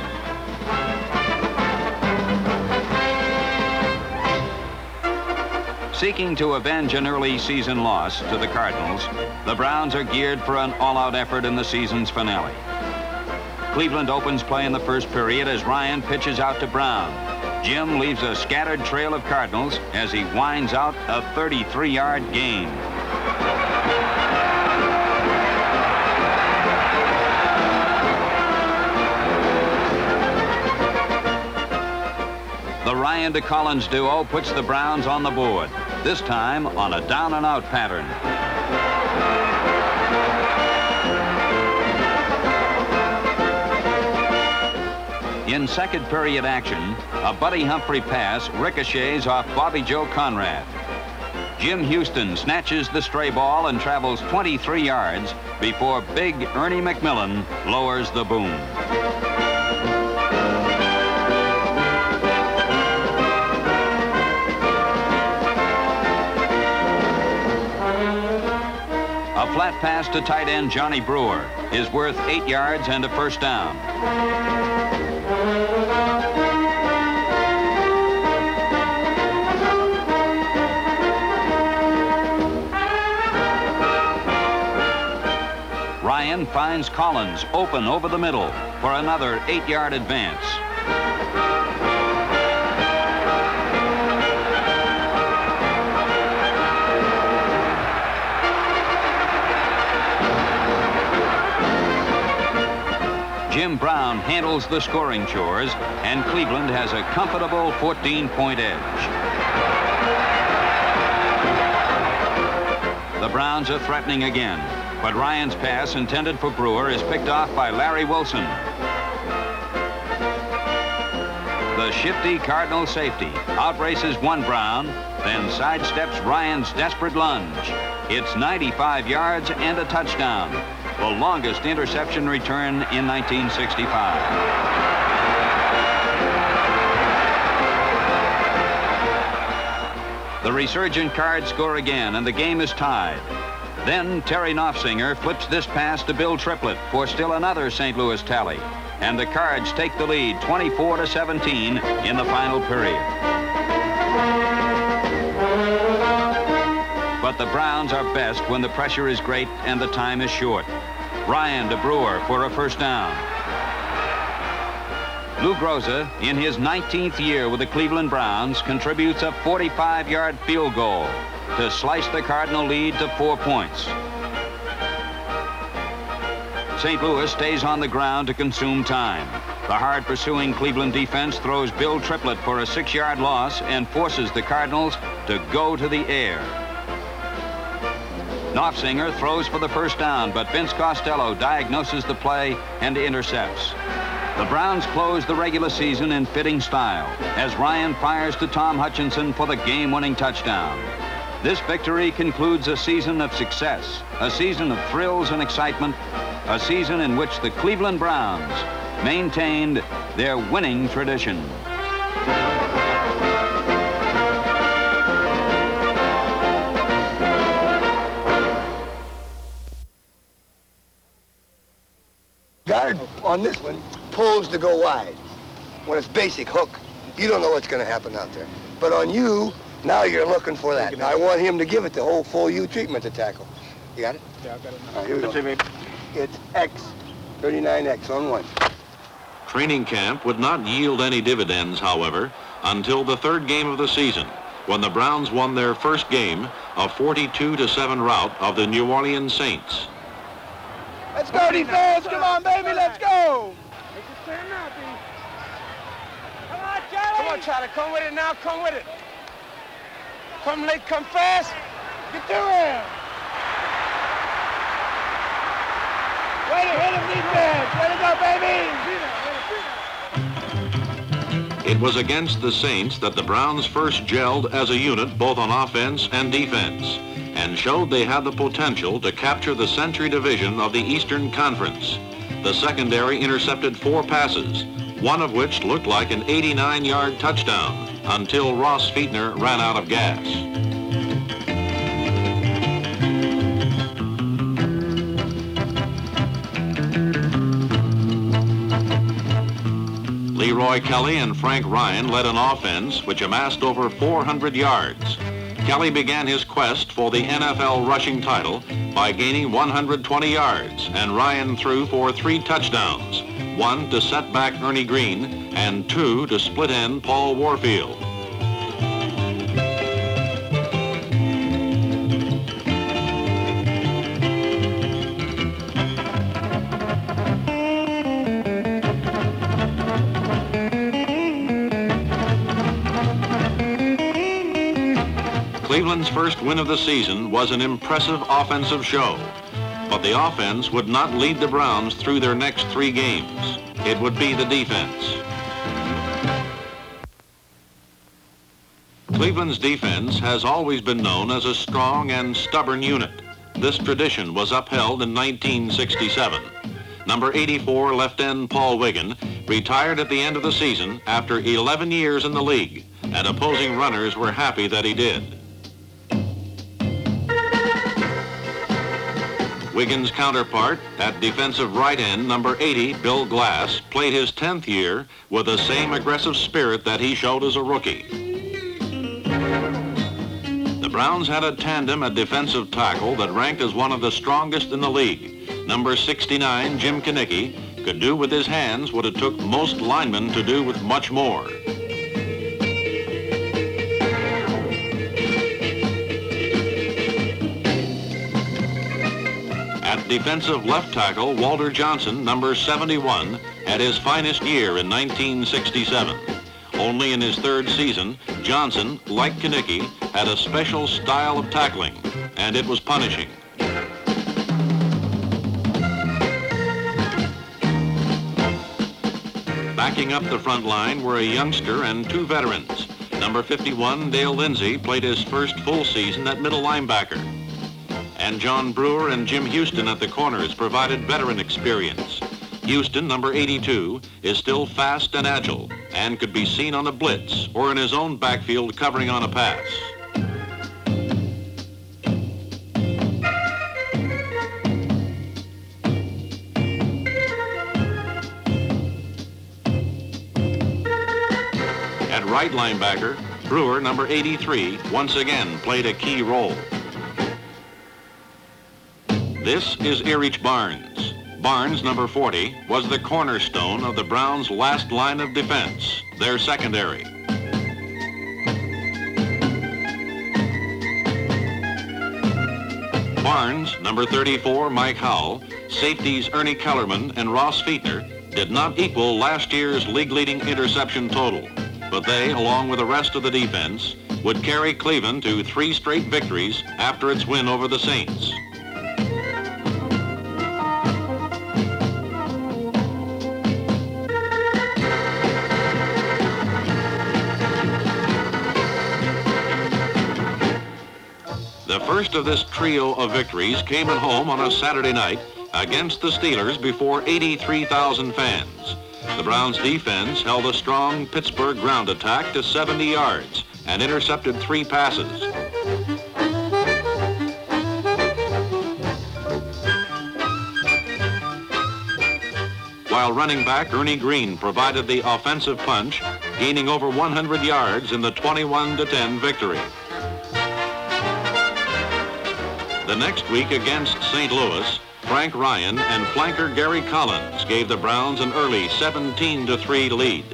Seeking to avenge an early season loss to the Cardinals, the Browns are geared for an all-out effort in the season's finale. Cleveland opens play in the first period as Ryan pitches out to Brown. Jim leaves a scattered trail of Cardinals as he winds out a 33-yard gain. The Ryan to Collins duo puts the Browns on the board, this time on a down-and-out pattern. In second period action, a Buddy Humphrey pass ricochets off Bobby Joe Conrad. Jim Houston snatches the stray ball and travels 23 yards before big Ernie McMillan lowers the boom. A flat pass to tight end Johnny Brewer is worth 8 yards and a first down. Ryan finds Collins open over the middle for another 8-yard advance. Jim Brown handles the scoring chores, and Cleveland has a comfortable 14-point edge. The Browns are threatening again, but Ryan's pass intended for Brewer is picked off by Larry Wilson. The shifty Cardinal safety outraces one Brown, then sidesteps Ryan's desperate lunge. It's 95 yards and a touchdown, the longest interception return in 1965. The resurgent Cards score again, and the game is tied. Then Terry Knopfsinger flips this pass to Bill Triplett for still another St. Louis tally, and the Cards take the lead 24-17 in the final period. But the Browns are best when the pressure is great and the time is short. Ryan to Brewer for a first down. Lou Groza, in his 19th year with the Cleveland Browns, contributes a 45-yard field goal to slice the Cardinal lead to 4 points. St. Louis stays on the ground to consume time. The hard-pursuing Cleveland defense throws Bill Triplett for a 6-yard loss and forces the Cardinals to go to the air. Knopfsinger throws for the first down, but Vince Costello diagnoses the play and intercepts. The Browns close the regular season in fitting style as Ryan fires to Tom Hutchinson for the game-winning touchdown. This victory concludes a season of success, a season of thrills and excitement, a season in which the Cleveland Browns maintained their winning tradition. Guard on this one pulls to go wide. When it's basic hook, you don't know what's going to happen out there. But on you, now you're looking for that. I want him to give it the whole full U treatment to tackle. You got it? Yeah, I've got it now. All right, here we go. It's X, 39X on one. Training camp would not yield any dividends, however, until the third game of the season, when the Browns won their first game, a 42-7 rout of the New Orleans Saints. Let's go, defense! Come on, baby, let's go! Make it turn now, B. Come on, Charlie! Come on, Charlie, come with it now, come with it. Come late, come fast. Get to him! Way to hit him, defense! Way to go, baby! It was against the Saints that the Browns first gelled as a unit, both on offense and defense, and showed they had the potential to capture the Century Division of the Eastern Conference. The secondary intercepted 4 passes, one of which looked like an 89-yard touchdown, until Ross Fietner ran out of gas. Leroy Kelly and Frank Ryan led an offense which amassed over 400 yards. Kelly began his quest for the NFL rushing title by gaining 120 yards, and Ryan threw for 3 touchdowns, 1 to set back Ernie Green and 2 to split end Paul Warfield. Cleveland's first win of the season was an impressive offensive show, but the offense would not lead the Browns through their next 3 games. It would be the defense. Cleveland's defense has always been known as a strong and stubborn unit. This tradition was upheld in 1967. Number 84 left end Paul Wiggin retired at the end of the season after 11 years in the league, and opposing runners were happy that he did. Wiggins' counterpart at defensive right end, number 80, Bill Glass, played his 10th year with the same aggressive spirit that he showed as a rookie. The Browns had a tandem at defensive tackle that ranked as one of the strongest in the league. Number 69, Jim Kinnicky, could do with his hands what it took most linemen to do with much more. At defensive left tackle, Walter Johnson, number 71, had his finest year in 1967. Only in his third season, Johnson, like Kinnicky, had a special style of tackling, and it was punishing. Backing up the front line were a youngster and two veterans. Number 51, Dale Lindsay, played his first full season at middle linebacker. And John Brewer and Jim Houston at the corners provided veteran experience. Houston, number 82, is still fast and agile and could be seen on a blitz or in his own backfield covering on a pass. At right linebacker, Brewer, number 83, once again played a key role. This is Erich Barnes. Barnes, number 40, was the cornerstone of the Browns' last line of defense, their secondary. Barnes, number 34, Mike Howell, safeties Ernie Kellerman and Ross Fietner did not equal last year's league-leading interception total, but they, along with the rest of the defense, would carry Cleveland to 3 straight victories after its win over the Saints. The first of this trio of victories came at home on a Saturday night against the Steelers before 83,000 fans. The Browns defense held a strong Pittsburgh ground attack to 70 yards and intercepted 3 passes. While running back Ernie Green provided the offensive punch, gaining over 100 yards in the 21-10 victory. The next week against St. Louis, Frank Ryan and flanker Gary Collins gave the Browns an early 17-3 lead.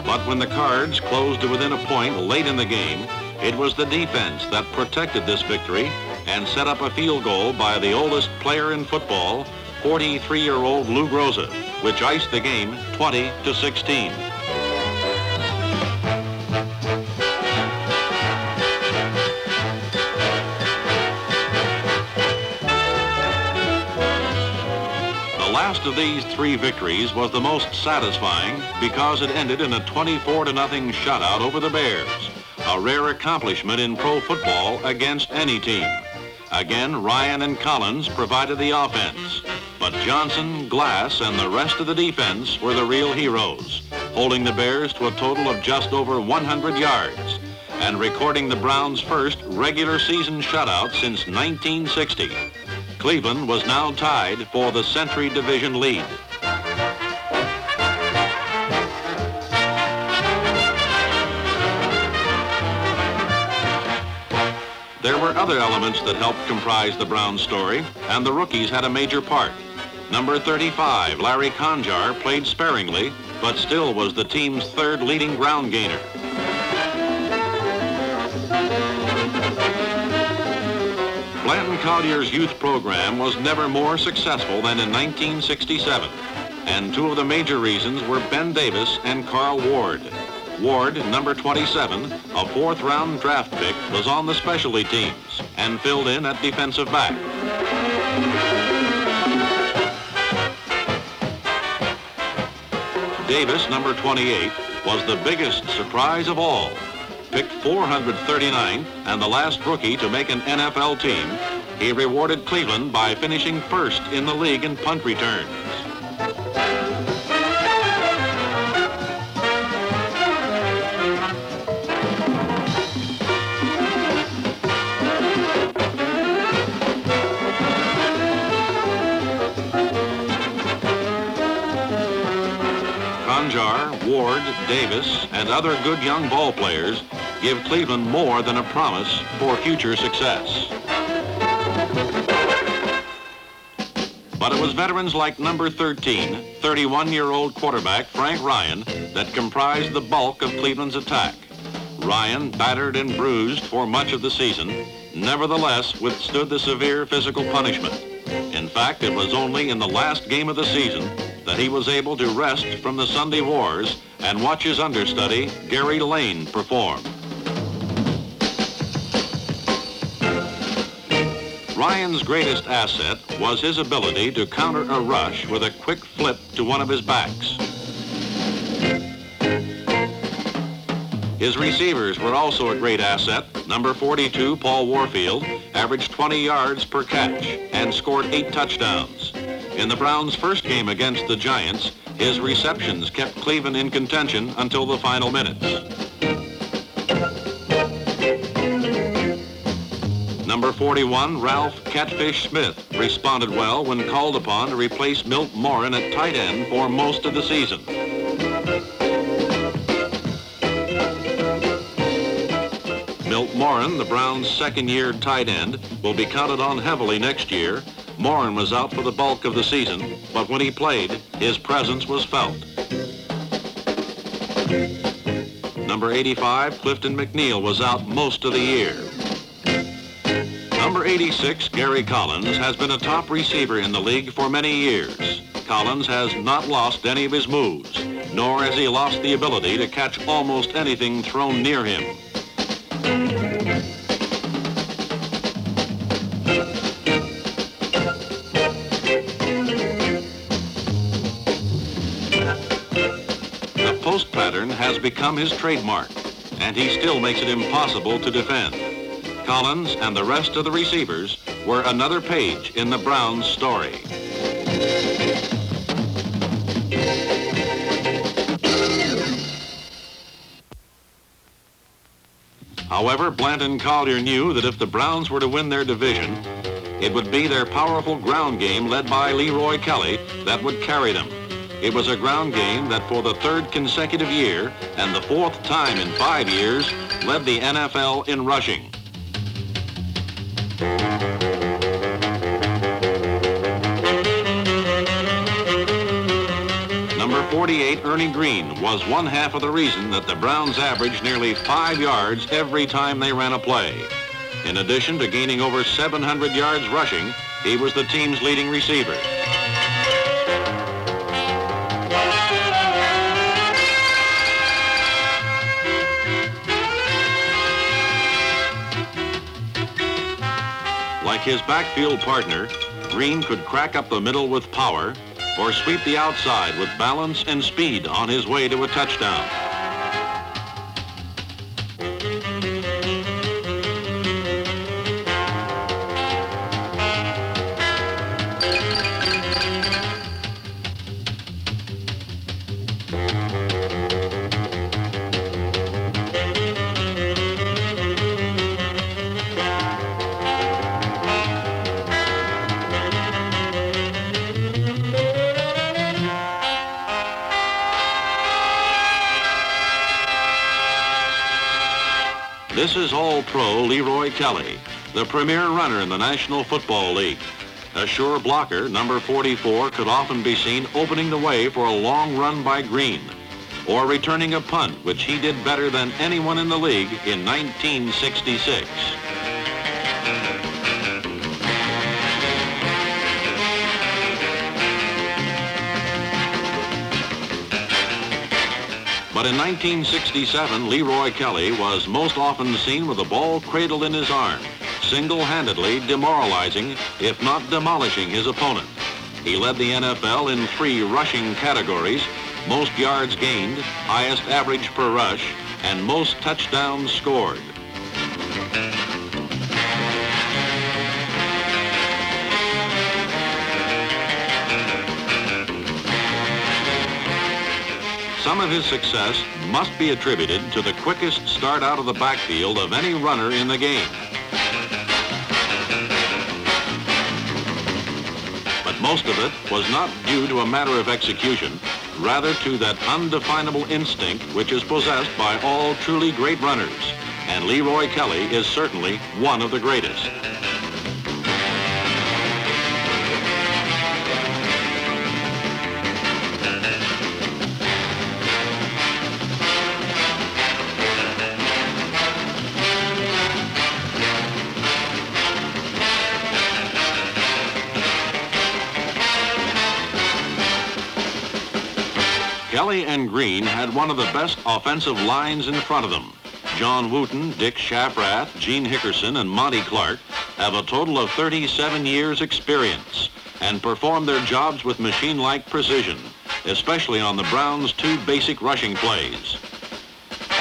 But when the Cards closed to within a point late in the game, it was the defense that protected this victory and set up a field goal by the oldest player in football, 43-year-old Lou Groza, which iced the game 20-16. The last of these 3 victories was the most satisfying because it ended in a 24-0 shutout over the Bears, a rare accomplishment in pro football against any team. Again, Ryan and Collins provided the offense, but Johnson, Glass, and the rest of the defense were the real heroes, holding the Bears to a total of just over 100 yards and recording the Browns' first regular season shutout since 1960. Cleveland was now tied for the Century Division lead. There were other elements that helped comprise the Browns story, and the rookies had a major part. Number 35, Larry Conjar, played sparingly, but still was the team's 3rd leading ground gainer. Blanton Collier's youth program was never more successful than in 1967, and 2 of the major reasons were Ben Davis and Carl Ward. Ward, number 27, a 4th-round draft pick, was on the specialty teams and filled in at defensive back. Davis, number 28, was the biggest surprise of all. Picked 439th and the last rookie to make an NFL team, he rewarded Cleveland by finishing 1st in the league in punt returns. Conjar, Ward, Davis, and other good young ball players give Cleveland more than a promise for future success. But it was veterans like number 13, 31-year-old quarterback Frank Ryan that comprised the bulk of Cleveland's attack. Ryan, battered and bruised for much of the season, nevertheless withstood the severe physical punishment. In fact, it was only in the last game of the season that he was able to rest from the Sunday wars and watch his understudy, Gary Lane, perform. Ryan's greatest asset was his ability to counter a rush with a quick flip to one of his backs. His receivers were also a great asset. Number 42, Paul Warfield, averaged 20 yards per catch and scored 8 touchdowns. In the Browns' first game against the Giants, his receptions kept Cleveland in contention until the final minutes. Number 41, Ralph Catfish Smith, responded well when called upon to replace Milt Morin at tight end for most of the season. Milt Morin, the Browns' second-year tight end, will be counted on heavily next year. Morin was out for the bulk of the season, but when he played, his presence was felt. Number 85, Clifton McNeil, was out most of the year. Number 86, Gary Collins, has been a top receiver in the league for many years. Collins has not lost any of his moves, nor has he lost the ability to catch almost anything thrown near him. The post pattern has become his trademark, and he still makes it impossible to defend. Collins and the rest of the receivers were another page in the Browns' story. However, Blanton Collier knew that if the Browns were to win their division, it would be their powerful ground game led by Leroy Kelly that would carry them. It was a ground game that for the third consecutive year and the fourth time in 5 years led the NFL in rushing. Number 48, Ernie Green, was one half of the reason that the Browns averaged nearly 5 yards every time they ran a play. In addition to gaining over 700 yards rushing, he was the team's leading receiver. Like his backfield partner, Green could crack up the middle with power or sweep the outside with balance and speed on his way to a touchdown. This is All-Pro Leroy Kelly, the premier runner in the National Football League. A sure blocker, number 44 could often be seen opening the way for a long run by Green, or returning a punt, which he did better than anyone in the league in 1966. But in 1967, Leroy Kelly was most often seen with the ball cradled in his arm, single-handedly demoralizing, if not demolishing, his opponent. He led the NFL in 3 rushing categories: most yards gained, highest average per rush, and most touchdowns scored. Some of his success must be attributed to the quickest start out of the backfield of any runner in the game. But most of it was not due to a matter of execution, rather to that undefinable instinct which is possessed by all truly great runners. And Leroy Kelly is certainly one of the greatest. Kelly and Green had one of the best offensive lines in front of them. John Wooten, Dick Shafrath, Gene Hickerson, and Monty Clark have a total of 37 years' experience and perform their jobs with machine-like precision, especially on the Browns' two basic rushing plays.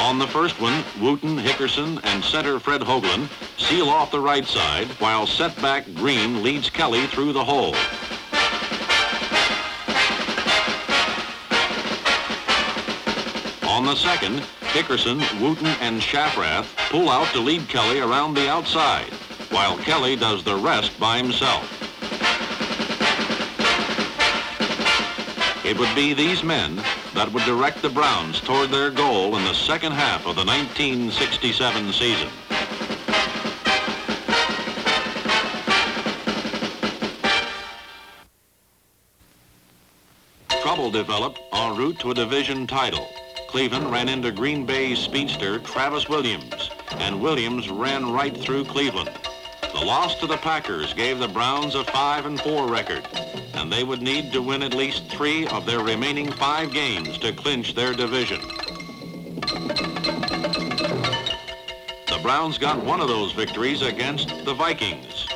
On the first one, Wooten, Hickerson, and center Fred Hoagland seal off the right side, while setback Green leads Kelly through the hole. On the second, Hickerson, Wooten, and Shafrath pull out to lead Kelly around the outside, while Kelly does the rest by himself. It would be these men that would direct the Browns toward their goal in the second half of the 1967 season. Trouble developed en route to a division title. Cleveland ran into Green Bay's speedster Travis Williams, and Williams ran right through Cleveland. The loss to the Packers gave the Browns a 5-4 record, and they would need to win at least 3 of their remaining 5 games to clinch their division. The Browns got one of those victories against the Vikings.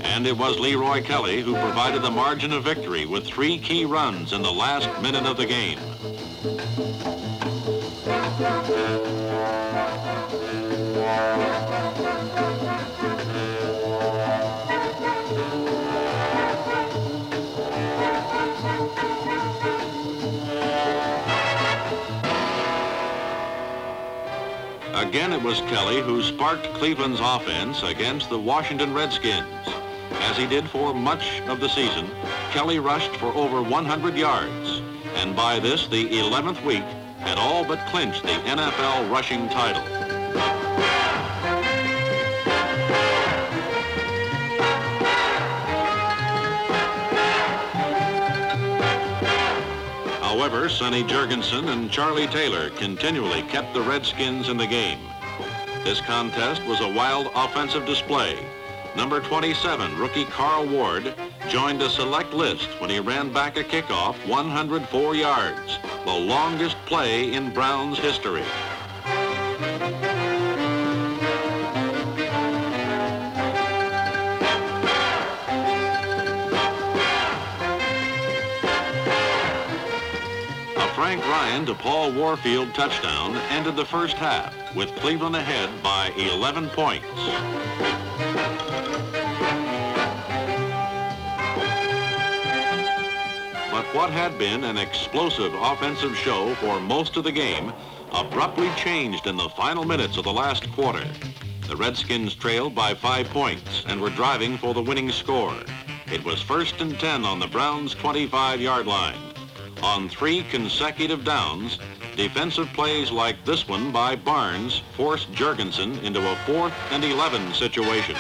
And it was Leroy Kelly who provided the margin of victory with 3 key runs in the last minute of the game. Again, it was Kelly who sparked Cleveland's offense against the Washington Redskins. As he did for much of the season, Kelly rushed for over 100 yards, and by this, the 11th week, had all but clinched the NFL rushing title. However, Sonny Jurgensen and Charlie Taylor continually kept the Redskins in the game. This contest was a wild offensive display. Number 27, rookie Carl Ward, joined a select list when he ran back a kickoff 104 yards, the longest play in Browns history. A Frank Ryan to Paul Warfield touchdown ended the first half, with Cleveland ahead by 11 points. But what had been an explosive offensive show for most of the game abruptly changed in the final minutes of the last quarter. The Redskins trailed by 5 points and were driving for the winning score. It was 1st and 10 on the Browns' 25-yard line. On 3 consecutive downs, defensive plays like this one by Barnes forced Jurgensen into a 4th and 11 situation.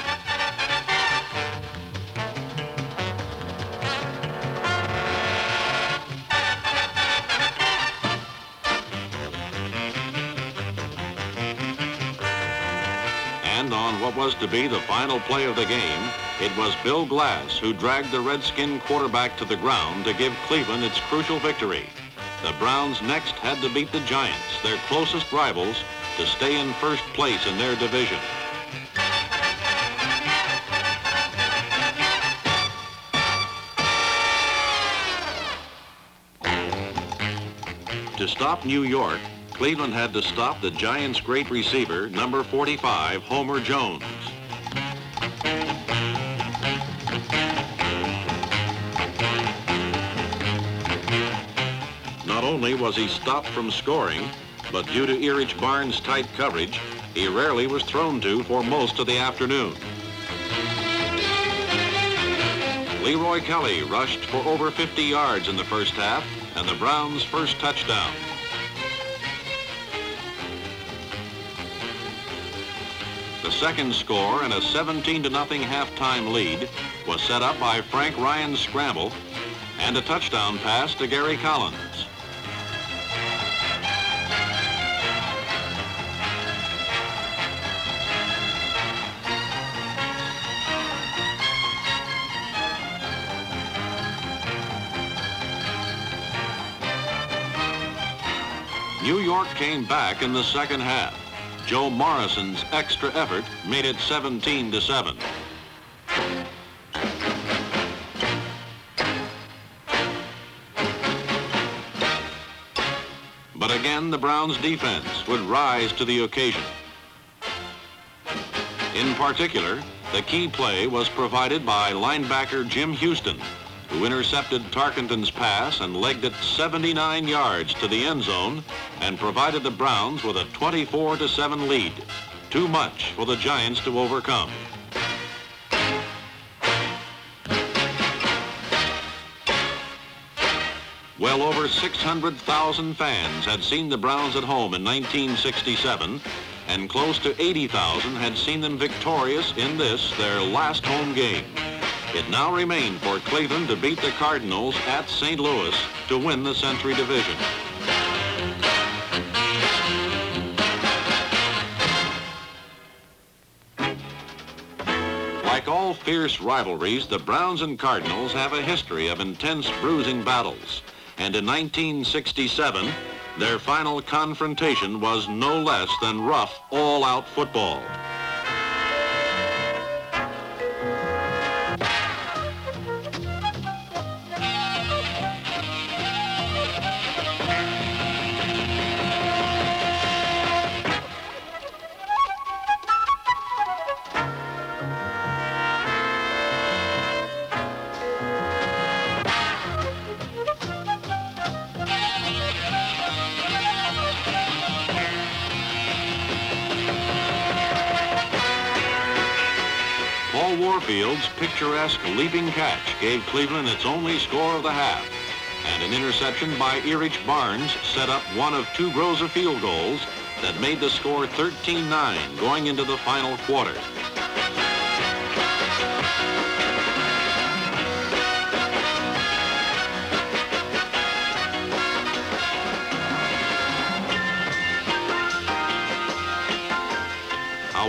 And on what was to be the final play of the game, it was Bill Glass who dragged the Redskin quarterback to the ground to give Cleveland its crucial victory. The Browns next had to beat the Giants, their closest rivals, to stay in first place in their division. To stop New York, Cleveland had to stop the Giants' great receiver, number 45, Homer Jones. Not only was he stopped from scoring, but due to Erich Barnes' tight coverage, he rarely was thrown to for most of the afternoon. Leroy Kelly rushed for over 50 yards in the first half and the Browns' first touchdown. The second score and a 17-0 halftime lead was set up by Frank Ryan's scramble and a touchdown pass to Gary Collins. New York came back in the second half. Joe Morrison's extra effort made it 17-7. But again, the Browns' defense would rise to the occasion. In particular, the key play was provided by linebacker Jim Houston, who intercepted Tarkenton's pass and legged it 79 yards to the end zone and provided the Browns with a 24-7 lead. Too much for the Giants to overcome. Well over 600,000 fans had seen the Browns at home in 1967, and close to 80,000 had seen them victorious in this, their last home game. It now remained for Cleveland to beat the Cardinals at St. Louis to win the Century Division. Like all fierce rivalries, the Browns and Cardinals have a history of intense bruising battles. And in 1967, their final confrontation was no less than rough, all-out football. Warfield's picturesque leaping catch gave Cleveland its only score of the half, and an interception by Erich Barnes set up one of two rows of field goals that made the score 13-9 going into the final quarter.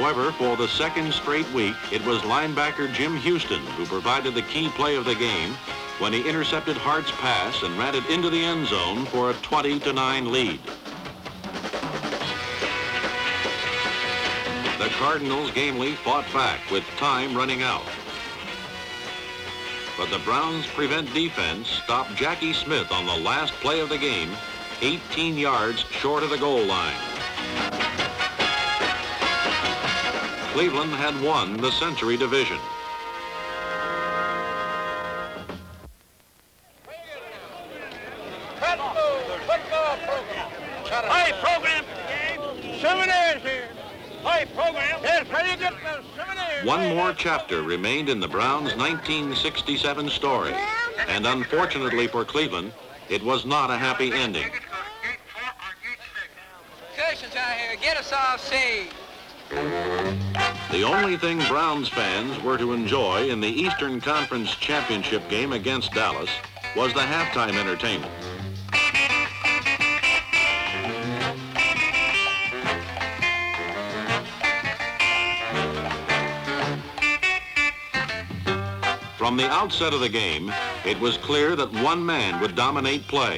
However, for the second straight week, it was linebacker Jim Houston who provided the key play of the game when he intercepted Hart's pass and ran it into the end zone for a 20-9 lead. The Cardinals gamely fought back with time running out. But the Browns' prevent defense stopped Jackie Smith on the last play of the game, 18 yards short of the goal line. Cleveland had won the Century Division. Hey, program game. Souvenirs here. Hey, program. Yes, how you get the souvenirs? One more chapter remained in the Browns' 1967 story. And unfortunately for Cleveland, it was not a happy ending. Cushions out here. Get us all saved. The only thing Browns fans were to enjoy in the Eastern Conference Championship game against Dallas was the halftime entertainment. From the outset of the game, it was clear that one man would dominate play,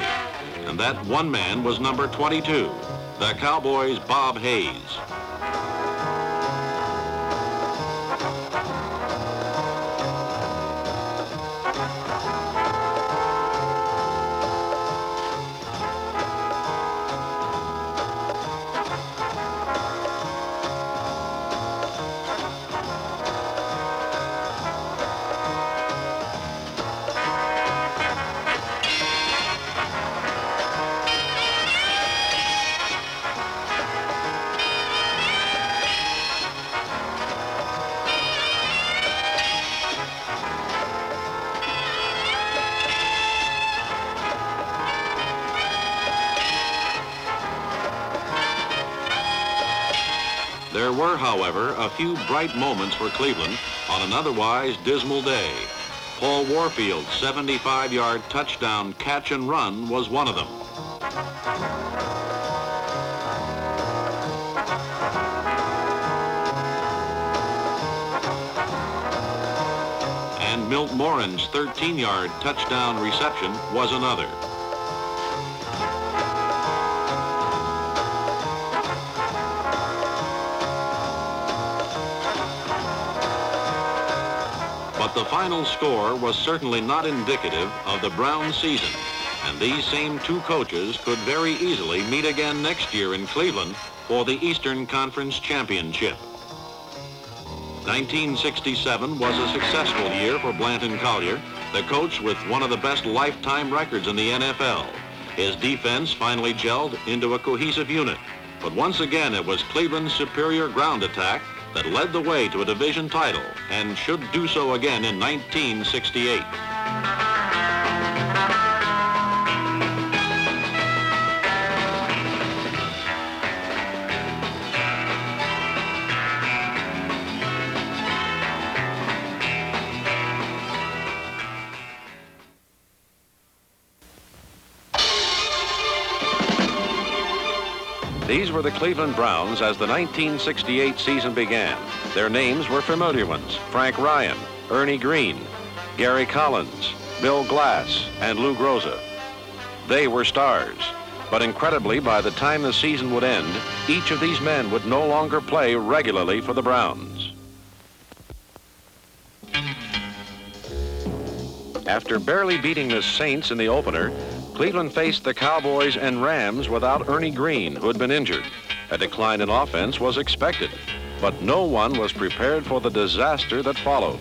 and that one man was number 22, the Cowboys' Bob Hayes. were, however, a few bright moments for Cleveland on an otherwise dismal day. Paul Warfield's 75-yard touchdown catch and run was one of them. And Milt Morin's 13-yard touchdown reception was another. But the final score was certainly not indicative of the Browns' season, and these same two coaches could very easily meet again next year in Cleveland for the Eastern Conference Championship. 1967 was a successful year for Blanton Collier, the coach with one of the best lifetime records in the NFL. His defense finally gelled into a cohesive unit, but once again it was Cleveland's superior ground attack that led the way to a division title and should do so again in 1968. These were the Cleveland Browns as the 1968 season began. Their names were familiar ones: Frank Ryan, Ernie Green, Gary Collins, Bill Glass, and Lou Groza. They were stars, but incredibly, by the time the season would end, each of these men would no longer play regularly for the Browns. After barely beating the Saints in the opener, Cleveland faced the Cowboys and Rams without Ernie Green, who had been injured. A decline in offense was expected, but no one was prepared for the disaster that followed.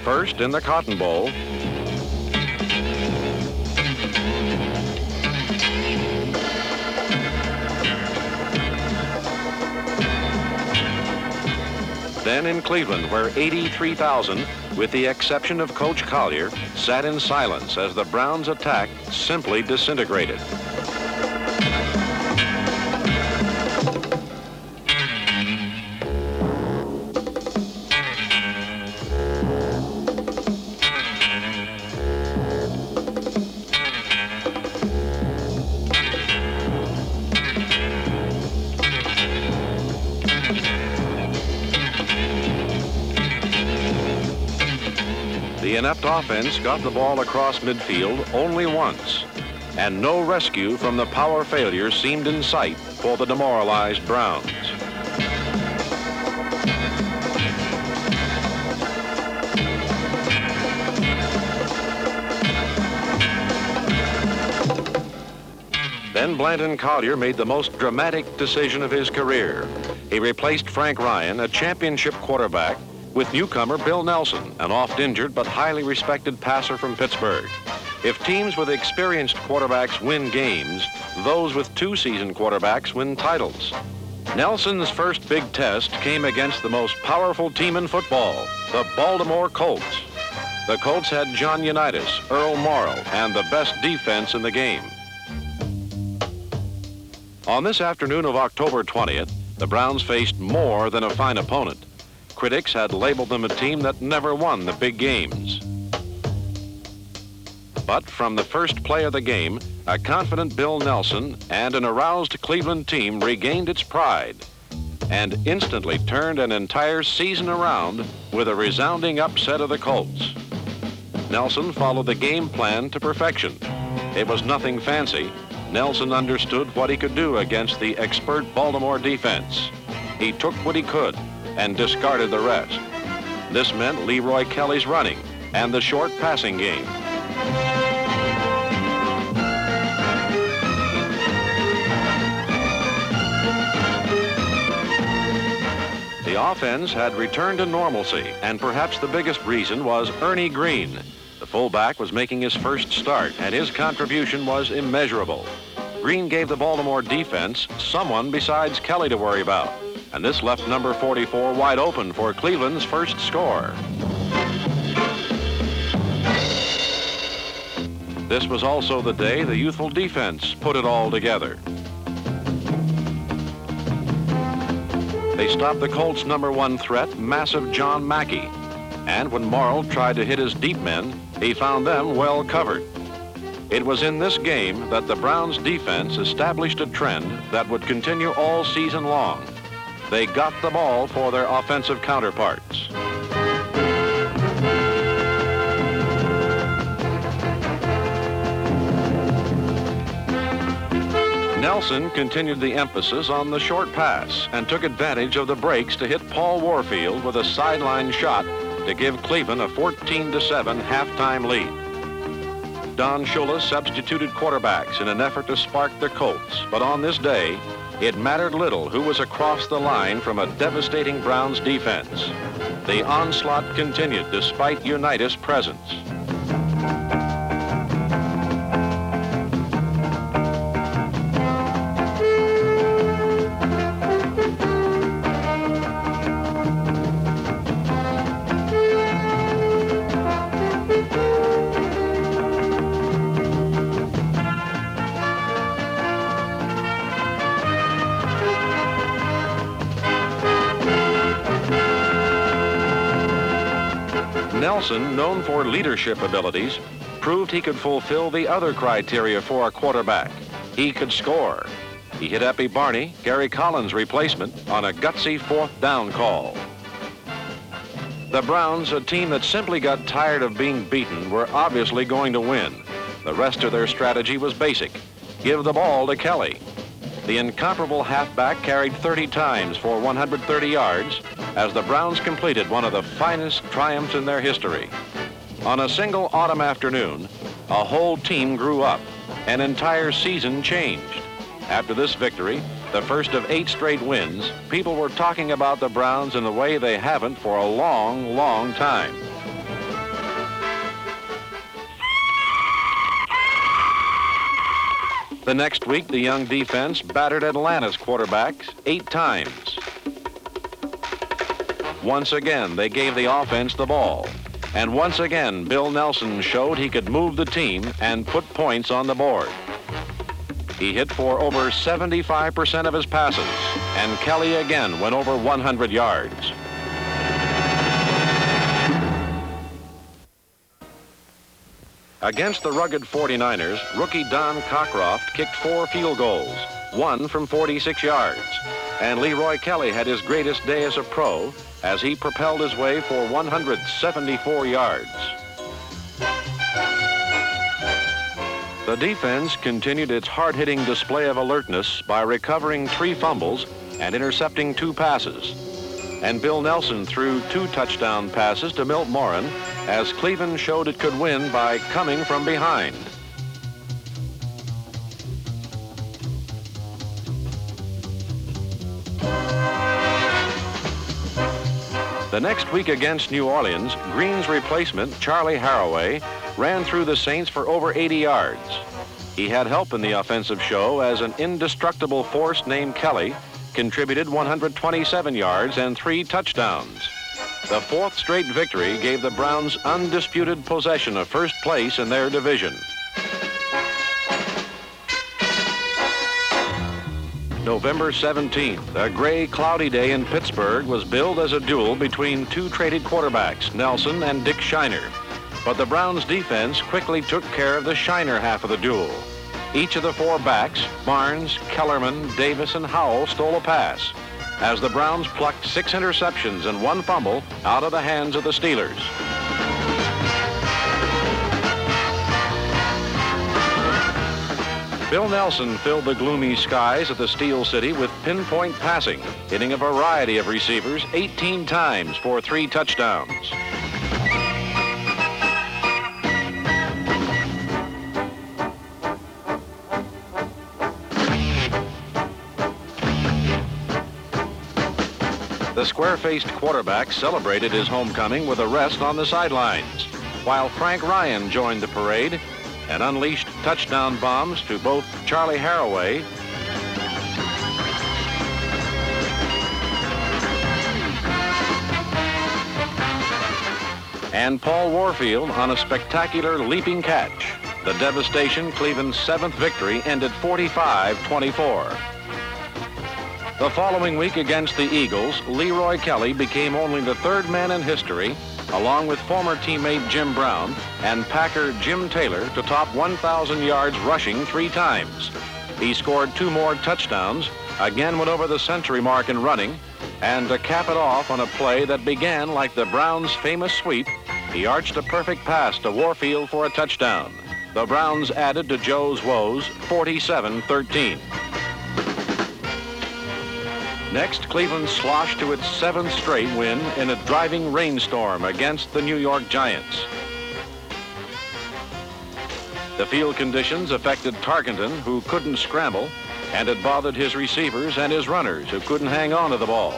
First, in the Cotton Bowl, then in Cleveland, where 83,000, with the exception of Coach Collier, sat in silence as the Browns' attack simply disintegrated. The inept offense got the ball across midfield only once, and no rescue from the power failure seemed in sight for the demoralized Browns. Then Blanton Collier made the most dramatic decision of his career. He replaced Frank Ryan, a championship quarterback, with newcomer Bill Nelson, an oft-injured but highly respected passer from Pittsburgh. If teams with experienced quarterbacks win games, those with two seasoned quarterbacks win titles. Nelson's first big test came against the most powerful team in football, the Baltimore Colts. The Colts had John Unitas, Earl Morrall, and the best defense in the game. On this afternoon of October 20th, the Browns faced more than a fine opponent. Critics had labeled them a team that never won the big games. But from the first play of the game, a confident Bill Nelson and an aroused Cleveland team regained its pride and instantly turned an entire season around with a resounding upset of the Colts. Nelson followed the game plan to perfection. It was nothing fancy. Nelson understood what he could do against the expert Baltimore defense. He took what he could and discarded the rest. This meant Leroy Kelly's running and the short passing game. The offense had returned to normalcy, and perhaps the biggest reason was Ernie Green. The fullback was making his first start, and his contribution was immeasurable. Green gave the Baltimore defense someone besides Kelly to worry about, and this left number 44 wide open for Cleveland's first score. This was also the day the youthful defense put it all together. they stopped the Colts' #1 threat, massive John Mackey. And when Morrill tried to hit his deep men, he found them well covered. It was in this game that the Browns' defense established a trend that would continue all season long. They got the ball for their offensive counterparts. Nelson continued the emphasis on the short pass and took advantage of the breaks to hit Paul Warfield with a sideline shot to give Cleveland a 14-7 halftime lead. Don Shula substituted quarterbacks in an effort to spark the Colts, but on this day, it mattered little who was across the line from a devastating Browns defense. The onslaught continued despite Unitas' presence. Nelson, known for leadership abilities, proved he could fulfill the other criteria for a quarterback. He could score. He hit Eppie Barney, Gary Collins' replacement, on a gutsy 4th down call. The Browns, a team that simply got tired of being beaten, were obviously going to win. The rest of their strategy was basic. Give the ball to Kelly. The incomparable halfback carried 30 times for 130 yards as the Browns completed one of the finest triumphs in their history. On a single autumn afternoon, a whole team grew up. An entire season changed. After this victory, the first of 8 straight wins, people were talking about the Browns in a way they haven't for a long, long time. The next week, the young defense battered Atlanta's quarterbacks 8 times. Once again, they gave the offense the ball. And once again, Bill Nelson showed he could move the team and put points on the board. He hit for over 75% of his passes, and Kelly again went over 100 yards. Against the rugged 49ers, rookie Don Cockcroft kicked 4 field goals, 1 from 46 yards. And Leroy Kelly had his greatest day as a pro as he propelled his way for 174 yards. The defense continued its hard-hitting display of alertness by recovering 3 fumbles and intercepting 2 passes. And Bill Nelson threw 2 touchdown passes to Milt Morin as Cleveland showed it could win by coming from behind. The next week against New Orleans, Green's replacement, Charlie Haraway, ran through the Saints for over 80 yards. He had help in the offensive show as an indestructible force named Kelly contributed 127 yards and 3 touchdowns. The 4th straight victory gave the Browns undisputed possession of first place in their division. November 17th, a gray, cloudy day in Pittsburgh was billed as a duel between 2 traded quarterbacks, Nelson and Dick Shiner. But the Browns' defense quickly took care of the Shiner half of the duel. Each of the 4 backs, Barnes, Kellerman, Davis, and Howell, stole a pass, as the Browns plucked 6 interceptions and 1 fumble out of the hands of the Steelers. Bill Nelson filled the gloomy skies at the Steel City with pinpoint passing, hitting a variety of receivers 18 times for 3 touchdowns. The square-faced quarterback celebrated his homecoming with a rest on the sidelines, while Frank Ryan joined the parade and unleashed touchdown bombs to both Charlie Haraway and Paul Warfield on a spectacular leaping catch. The devastation, Cleveland's 7th victory, ended 45-24. The following week against the Eagles, Leroy Kelly became only the third man in history, along with former teammate Jim Brown and Packer Jim Taylor, to top 1,000 yards rushing 3 times. He scored 2 more touchdowns, again went over the century mark in running, and to cap it off on a play that began like the Browns' famous sweep, he arched a perfect pass to Warfield for a touchdown. The Browns added to Joe's woes 47-13. Next, Cleveland sloshed to its 7th straight win in a driving rainstorm against the New York Giants. The field conditions affected Tarkenton, who couldn't scramble, and it bothered his receivers and his runners, who couldn't hang on to the ball.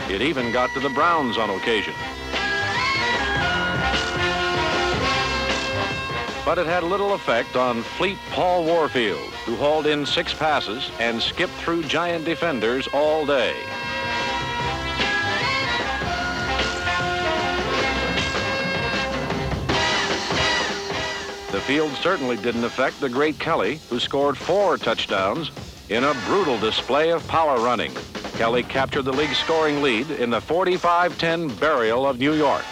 It even got to the Browns on occasion. But it had little effect on fleet Paul Warfield, who hauled in 6 passes and skipped through Giant defenders all day. The field certainly didn't affect the great Kelly, who scored 4 touchdowns in a brutal display of power running. Kelly captured the league scoring lead in the 45-10 burial of New York.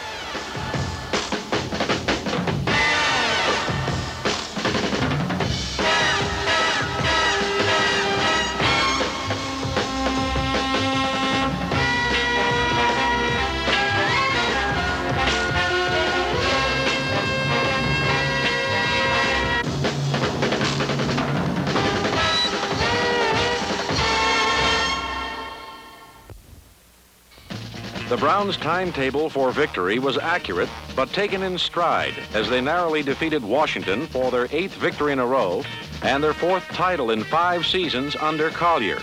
The Browns' timetable for victory was accurate, but taken in stride as they narrowly defeated Washington for their 8th victory in a row and their 4th title in 5 seasons under Collier.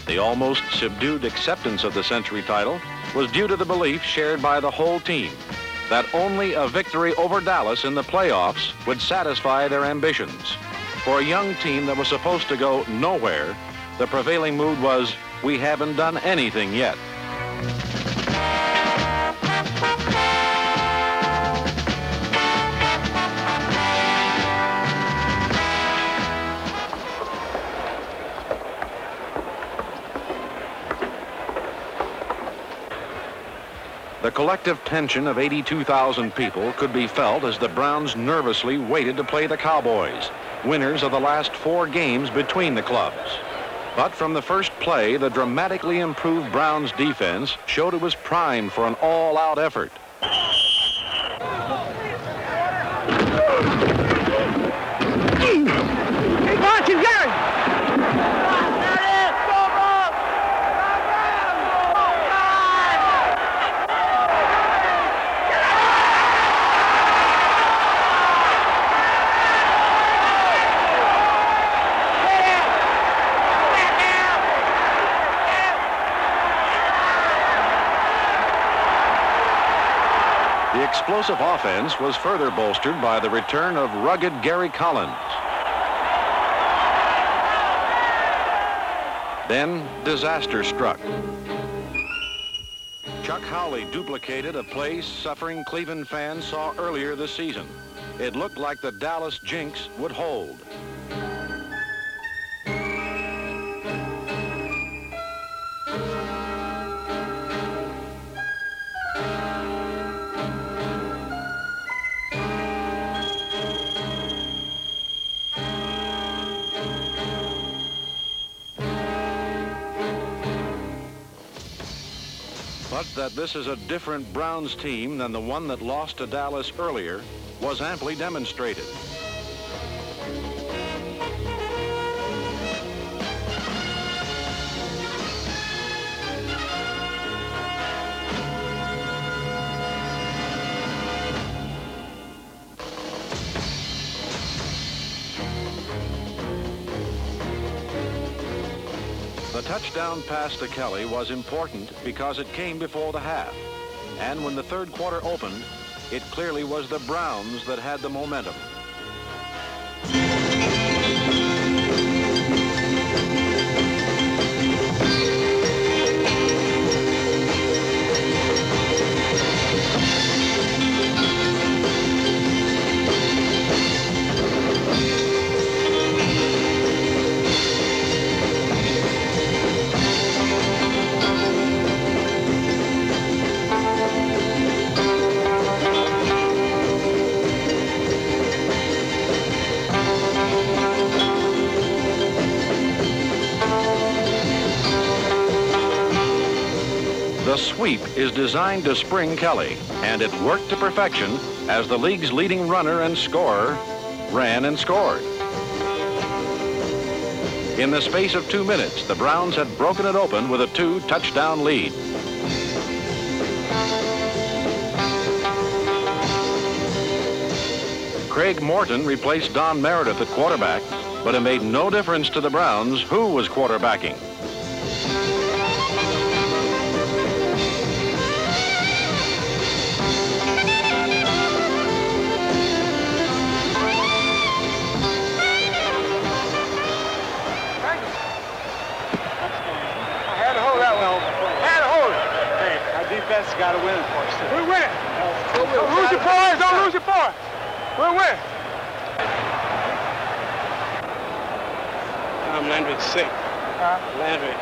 The almost subdued acceptance of the Century title was due to the belief shared by the whole team that only a victory over Dallas in the playoffs would satisfy their ambitions. For a young team that was supposed to go nowhere, the prevailing mood was, "We haven't done anything yet." The collective tension of 82,000 people could be felt as the Browns nervously waited to play the Cowboys, winners of the last 4 games between the clubs. But from the first play, the dramatically improved Browns defense showed it was primed for an all-out effort. Watch him, Gary! The explosive offense was further bolstered by the return of rugged Gary Collins. Then disaster struck. Chuck Howley duplicated a play suffering Cleveland fans saw earlier this season. It looked like the Dallas jinx would hold. But that this is a different Browns team than the one that lost to Dallas earlier was amply demonstrated. The touchdown pass to Kelly was important because it came before the half. And when the third quarter opened, it clearly was the Browns that had the momentum. The sweep is designed to spring Kelly, and it worked to perfection as the league's leading runner and scorer ran and scored. In the space of 2 minutes, the Browns had broken it open with a 2-touchdown lead. Craig Morton replaced Don Meredith at quarterback, but it made no difference to the Browns who was quarterbacking. Defense got to win for us. We win. Don't lose your points. Don't lose your points. We win. I'm Landry sick. Landry.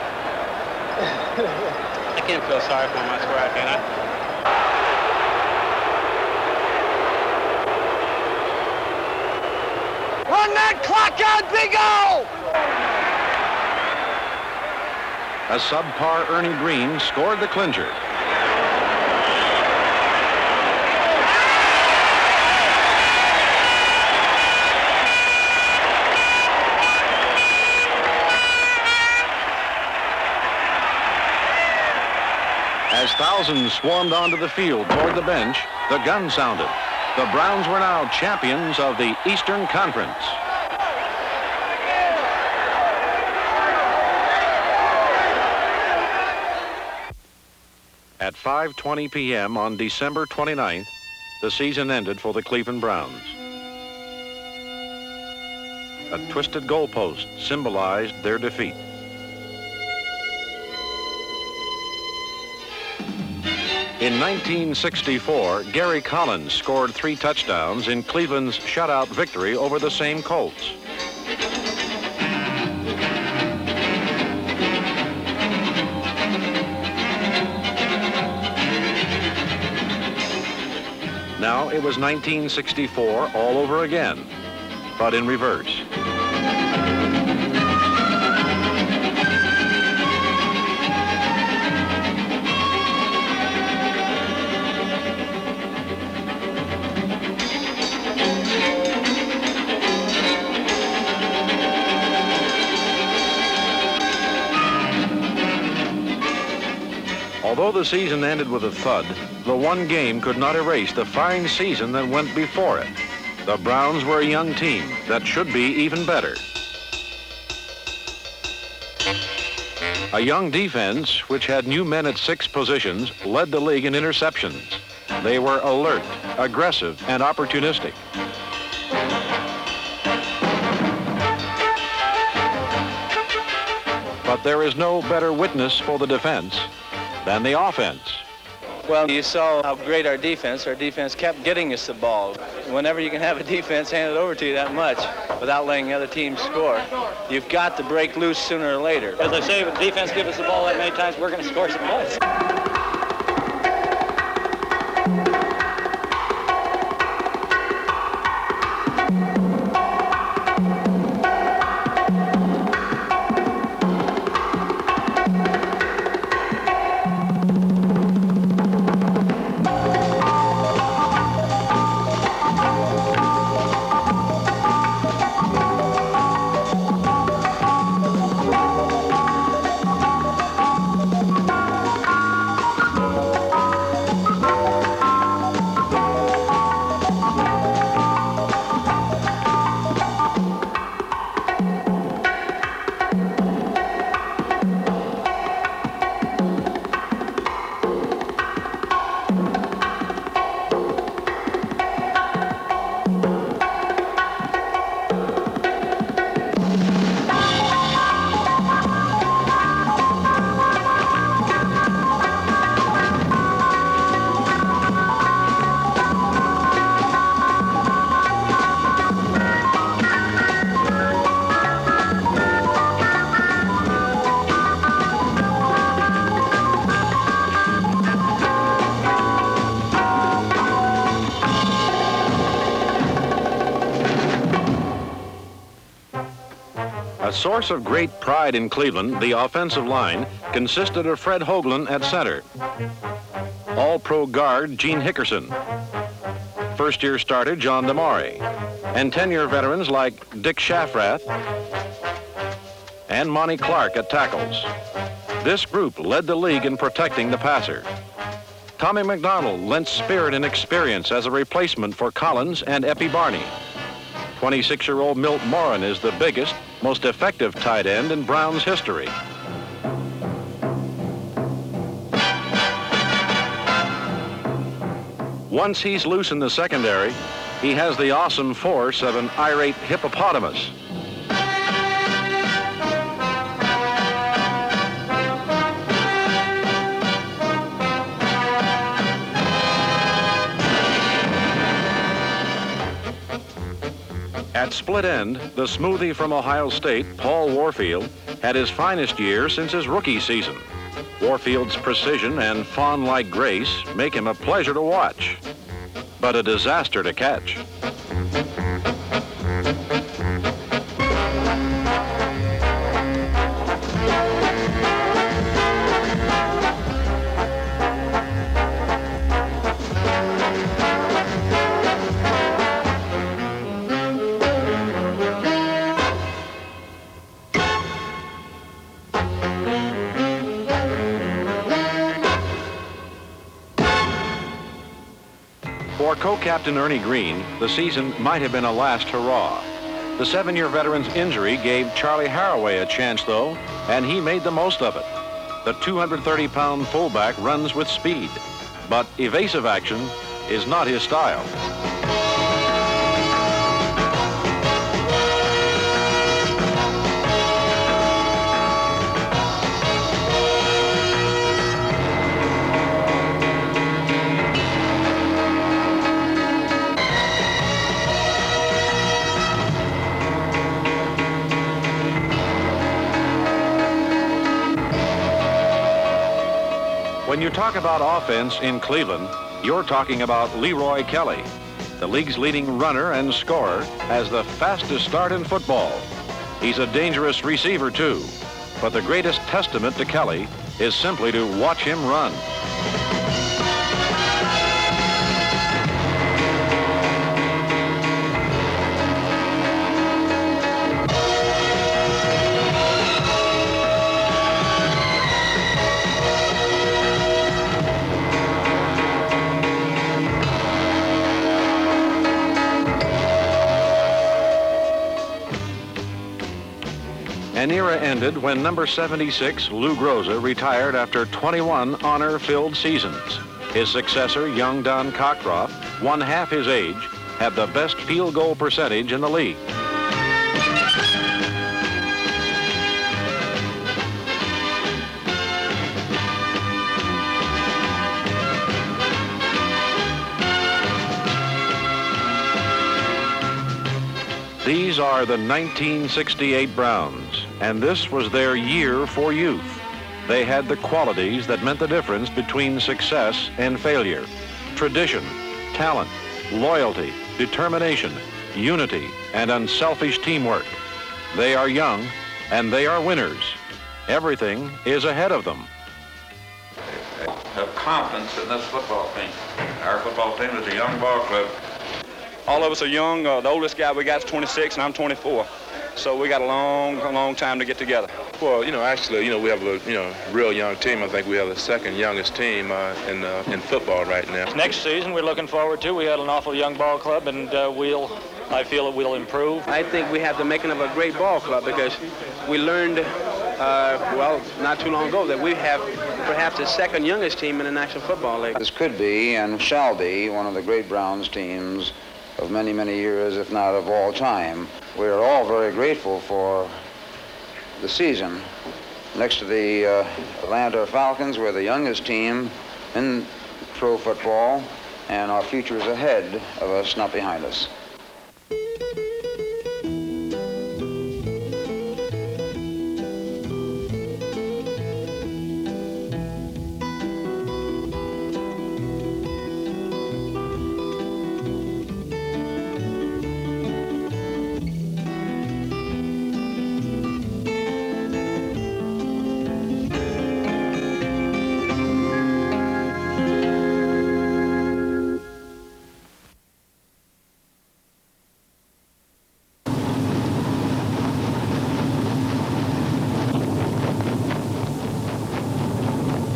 I can't feel sorry for him, I swear I can. Run that clock out, Big O! A subpar Ernie Green scored the clincher. As thousands swarmed onto the field toward the bench, the gun sounded. The Browns were now champions of the Eastern Conference. At 5:20 p.m. on December 29th, the season ended for the Cleveland Browns. A twisted goalpost symbolized their defeat. In 1964, Gary Collins scored 3 touchdowns in Cleveland's shutout victory over the same Colts. Now it was 1964 all over again, but in reverse. Although the season ended with a thud, the one game could not erase the fine season that went before it. The Browns were a young team that should be even better. A young defense, which had new men at 6 positions, led the league in interceptions. They were alert, aggressive, and opportunistic. But there is no better witness for the defense than the offense. Well, you saw how great our defense kept getting us the ball. Whenever you can have a defense hand it over to you that much without letting the other team score, you've got to break loose sooner or later. As I say, if the defense gives us the ball that many times, we're going to score some points. source of great pride in Cleveland, the offensive line, consisted of Fred Hoagland at center, All-Pro guard Gene Hickerson, first-year starter John DeMare, and 10-year veterans like Dick Shafrath and Monty Clark at tackles. This group led the league in protecting the passer. Tommy McDonald lent spirit and experience as a replacement for Collins and Eppie Barney. 26-year-old Milt Morin is the biggest, most effective tight end in Browns history. Once he's loose in the secondary, he has the awesome force of an irate hippopotamus. At split end, the smoothie from Ohio State, Paul Warfield, had his finest year since his rookie season. Warfield's precision and fawn-like grace make him a pleasure to watch, but a disaster to catch. For co-captain Ernie Green, the season might have been a last hurrah. The 7-year veteran's injury gave Charlie Haraway a chance, though, and he made the most of it. The 230-pound fullback runs with speed, but evasive action is not his style. When you talk about offense in Cleveland, you're talking about Leroy Kelly. The league's leading runner and scorer has the fastest start in football. He's a dangerous receiver, too. But the greatest testament to Kelly is simply to watch him run. An era ended when number 76, Lou Groza, retired after 21 honor-filled seasons. His successor, young Don Cockcroft, one half his age, had the best field goal percentage in the league. These are the 1968 Browns, and this was their year for youth. They had the qualities that meant the difference between success and failure: tradition, talent, loyalty, determination, unity, and unselfish teamwork. They are young, and they are winners. Everything is ahead of them. Have confidence in this football team. Our football team is a young ball club. All of us are young. The oldest guy we got is 26, and I'm 24. So we got a long time to get together. Well, actually, we have a, real young team. I think we have the second youngest team in football right now. Next season, we're looking forward to. We had an awful young ball club, and I feel that we'll improve. I think we have the making of a great ball club because we learned, not too long ago, that we have perhaps the second youngest team in the National Football League. This could be and shall be one of the great Browns teams of many, many years, if not of all time. We are all very grateful for the season. Next to the Atlanta Falcons, we're the youngest team in pro football, and our future is ahead of us, not behind us.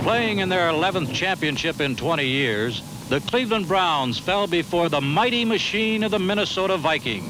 Playing in their 11th championship in 20 years, the Cleveland Browns fell before the mighty machine of the Minnesota Vikings.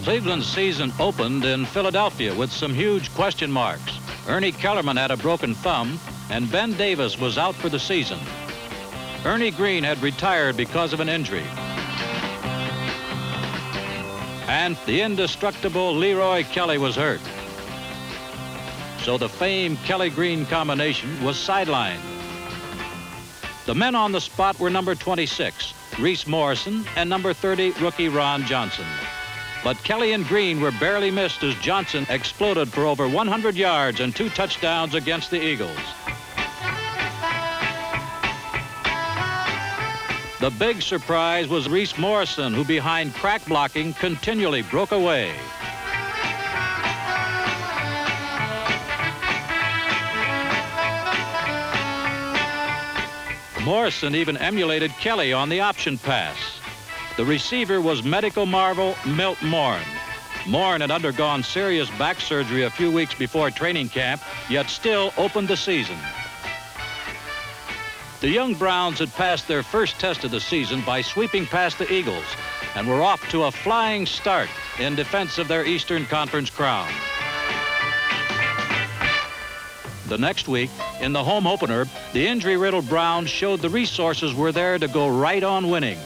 Cleveland's season opened in Philadelphia with some huge question marks. Ernie Kellerman had a broken thumb, and Ben Davis was out for the season. Ernie Green had retired because of an injury. And the indestructible Leroy Kelly was hurt. So the famed Kelly-Green combination was sidelined. The men on the spot were number 26, Reese Morrison, and number 30, rookie Ron Johnson. But Kelly and Green were barely missed as Johnson exploded for over 100 yards and 2 touchdowns against the Eagles. The big surprise was Reese Morrison, who behind crack blocking continually broke away. Morrison even emulated Kelly on the option pass. The receiver was medical marvel Milt Morn. Morn had undergone serious back surgery a few weeks before training camp, yet still opened the season. The young Browns had passed their first test of the season by sweeping past the Eagles and were off to a flying start in defense of their Eastern Conference crown. The next week, in the home opener, the injury-riddled Browns showed the resources were there to go right on winning.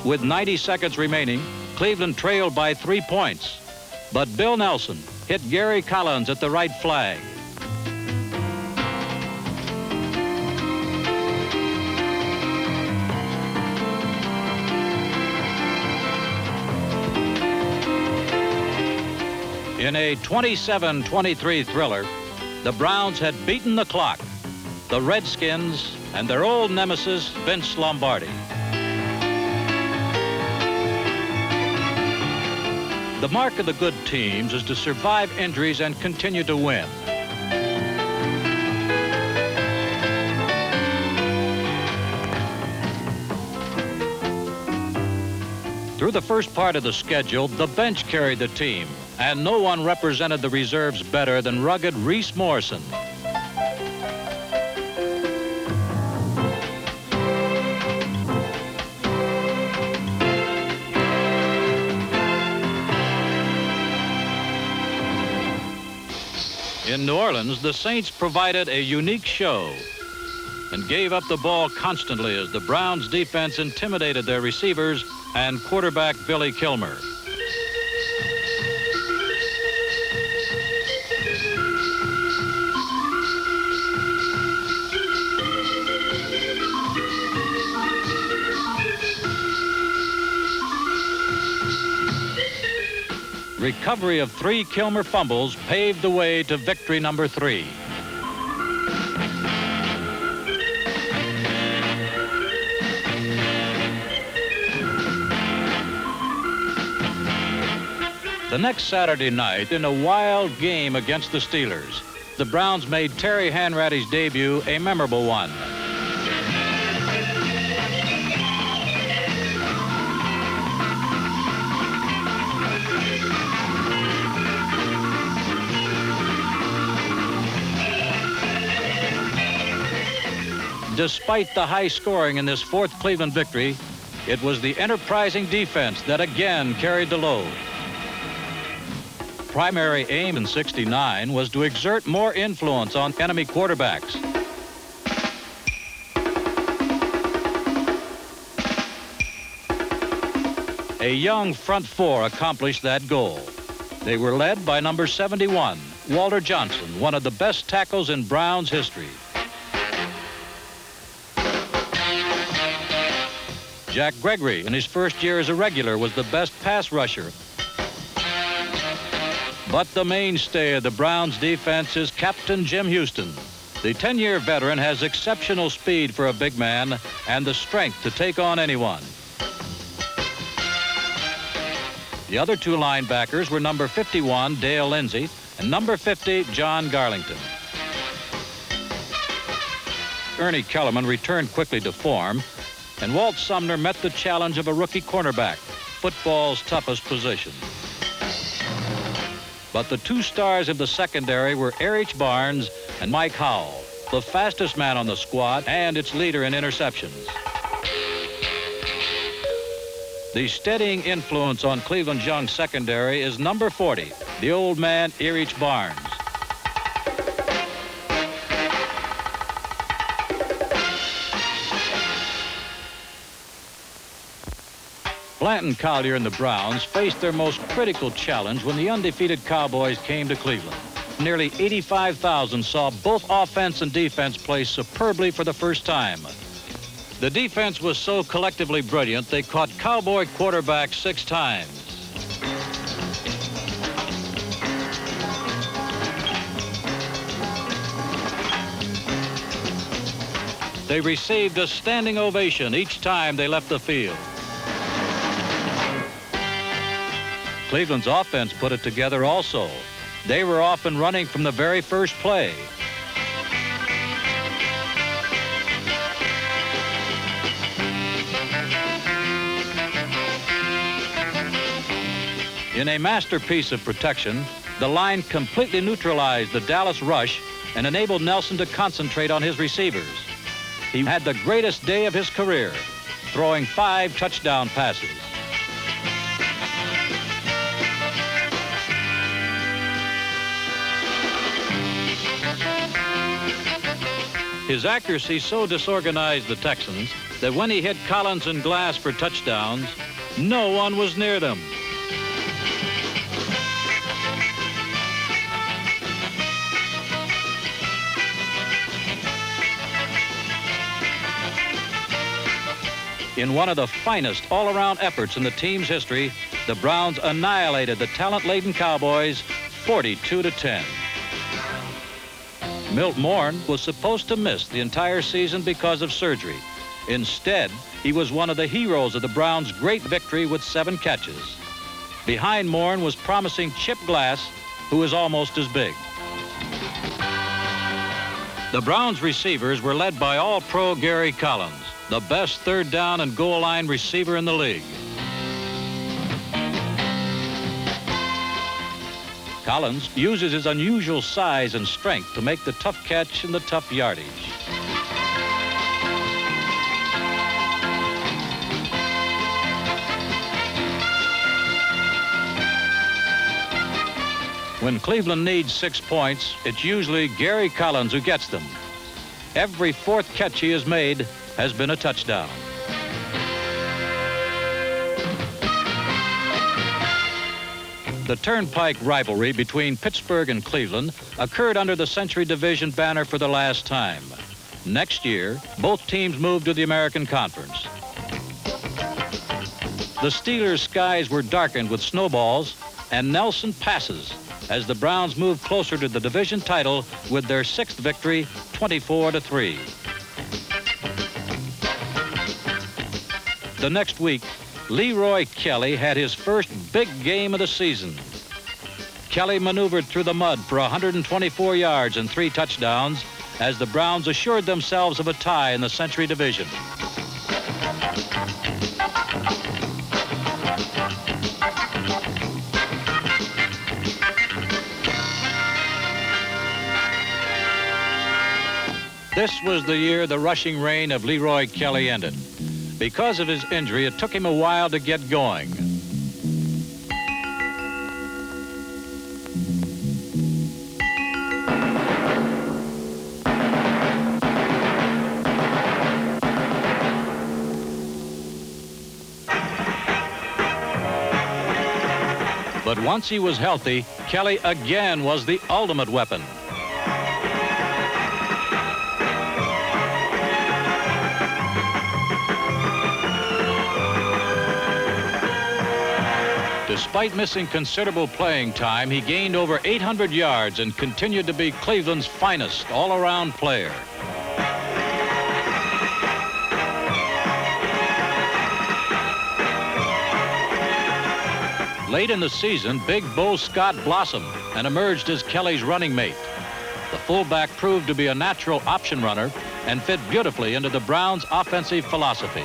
With 90 seconds remaining, Cleveland trailed by 3 points. But Bill Nelson hit Gary Collins at the right flag. In a 27-23 thriller, the Browns had beaten the clock, the Redskins, and their old nemesis, Vince Lombardi. The mark of the good teams is to survive injuries and continue to win. Through the first part of the schedule, the bench carried the team, and no one represented the reserves better than rugged Reese Morrison. In New Orleans, the Saints provided a unique show and gave up the ball constantly as the Browns' defense intimidated their receivers and quarterback Billy Kilmer. Recovery of 3 Kilmer fumbles paved the way to victory number 3. The next Saturday night, in a wild game against the Steelers, the Browns made Terry Hanratty's debut a memorable one. Despite the high scoring in this 4th Cleveland victory, It was the enterprising defense that again carried the load. Primary aim in '69 was to exert more influence on enemy quarterbacks. A young front four accomplished that goal. They were led by number 71, Walter Johnson, one of the best tackles in Browns history. Jack Gregory, in his first year as a regular, was the best pass rusher. But the mainstay of the Browns defense is Captain Jim Houston. The 10-year veteran has exceptional speed for a big man and the strength to take on anyone. The other two linebackers were number 51, Dale Lindsey, and number 50, John Garlington. Ernie Kellerman returned quickly to form, and Walt Sumner met the challenge of a rookie cornerback, football's toughest position. But the two stars of the secondary were Erich Barnes and Mike Howell, the fastest man on the squad and its leader in interceptions. The steadying influence on Cleveland's young secondary is number 40, the old man Erich Barnes. Blanton Collier and the Browns faced their most critical challenge when the undefeated Cowboys came to Cleveland. Nearly 85,000 saw both offense and defense play superbly for the first time. The defense was so collectively brilliant, they caught Cowboy quarterbacks 6 times. They received a standing ovation each time they left the field. Cleveland's offense put it together also. They were off and running from the very first play. In a masterpiece of protection, the line completely neutralized the Dallas rush and enabled Nelson to concentrate on his receivers. He had the greatest day of his career, throwing 5 touchdown passes. His accuracy so disorganized the Texans that when he hit Collins and Glass for touchdowns, no one was near them. In one of the finest all-around efforts in the team's history, the Browns annihilated the talent-laden Cowboys 42-10. Milt Moore was supposed to miss the entire season because of surgery. Instead, he was one of the heroes of the Browns' great victory with 7 catches. Behind Moore was promising Chip Glass, who was almost as big. The Browns receivers were led by All-Pro Gary Collins, the best third down and goal line receiver in the league. Collins uses his unusual size and strength to make the tough catch and the tough yardage. When Cleveland needs 6 points, it's usually Gary Collins who gets them. Every 4th catch he has made has been a touchdown. The Turnpike rivalry between Pittsburgh and Cleveland occurred under the Century Division banner for the last time. Next year, both teams moved to the American Conference. The Steelers' skies were darkened with snowballs and Nelson passes as the Browns moved closer to the division title with their 6th victory, 24-3. The next week, Leroy Kelly had his first big game of the season. Kelly maneuvered through the mud for 124 yards and 3 touchdowns as the Browns assured themselves of a tie in the Century Division. This was the year the rushing reign of Leroy Kelly ended. Because of his injury, it took him a while to get going. But once he was healthy, Kelly again was the ultimate weapon. Despite missing considerable playing time, he gained over 800 yards and continued to be Cleveland's finest all-around player. Late in the season, Big Bo Scott blossomed and emerged as Kelly's running mate. The fullback proved to be a natural option runner and fit beautifully into the Browns' offensive philosophy.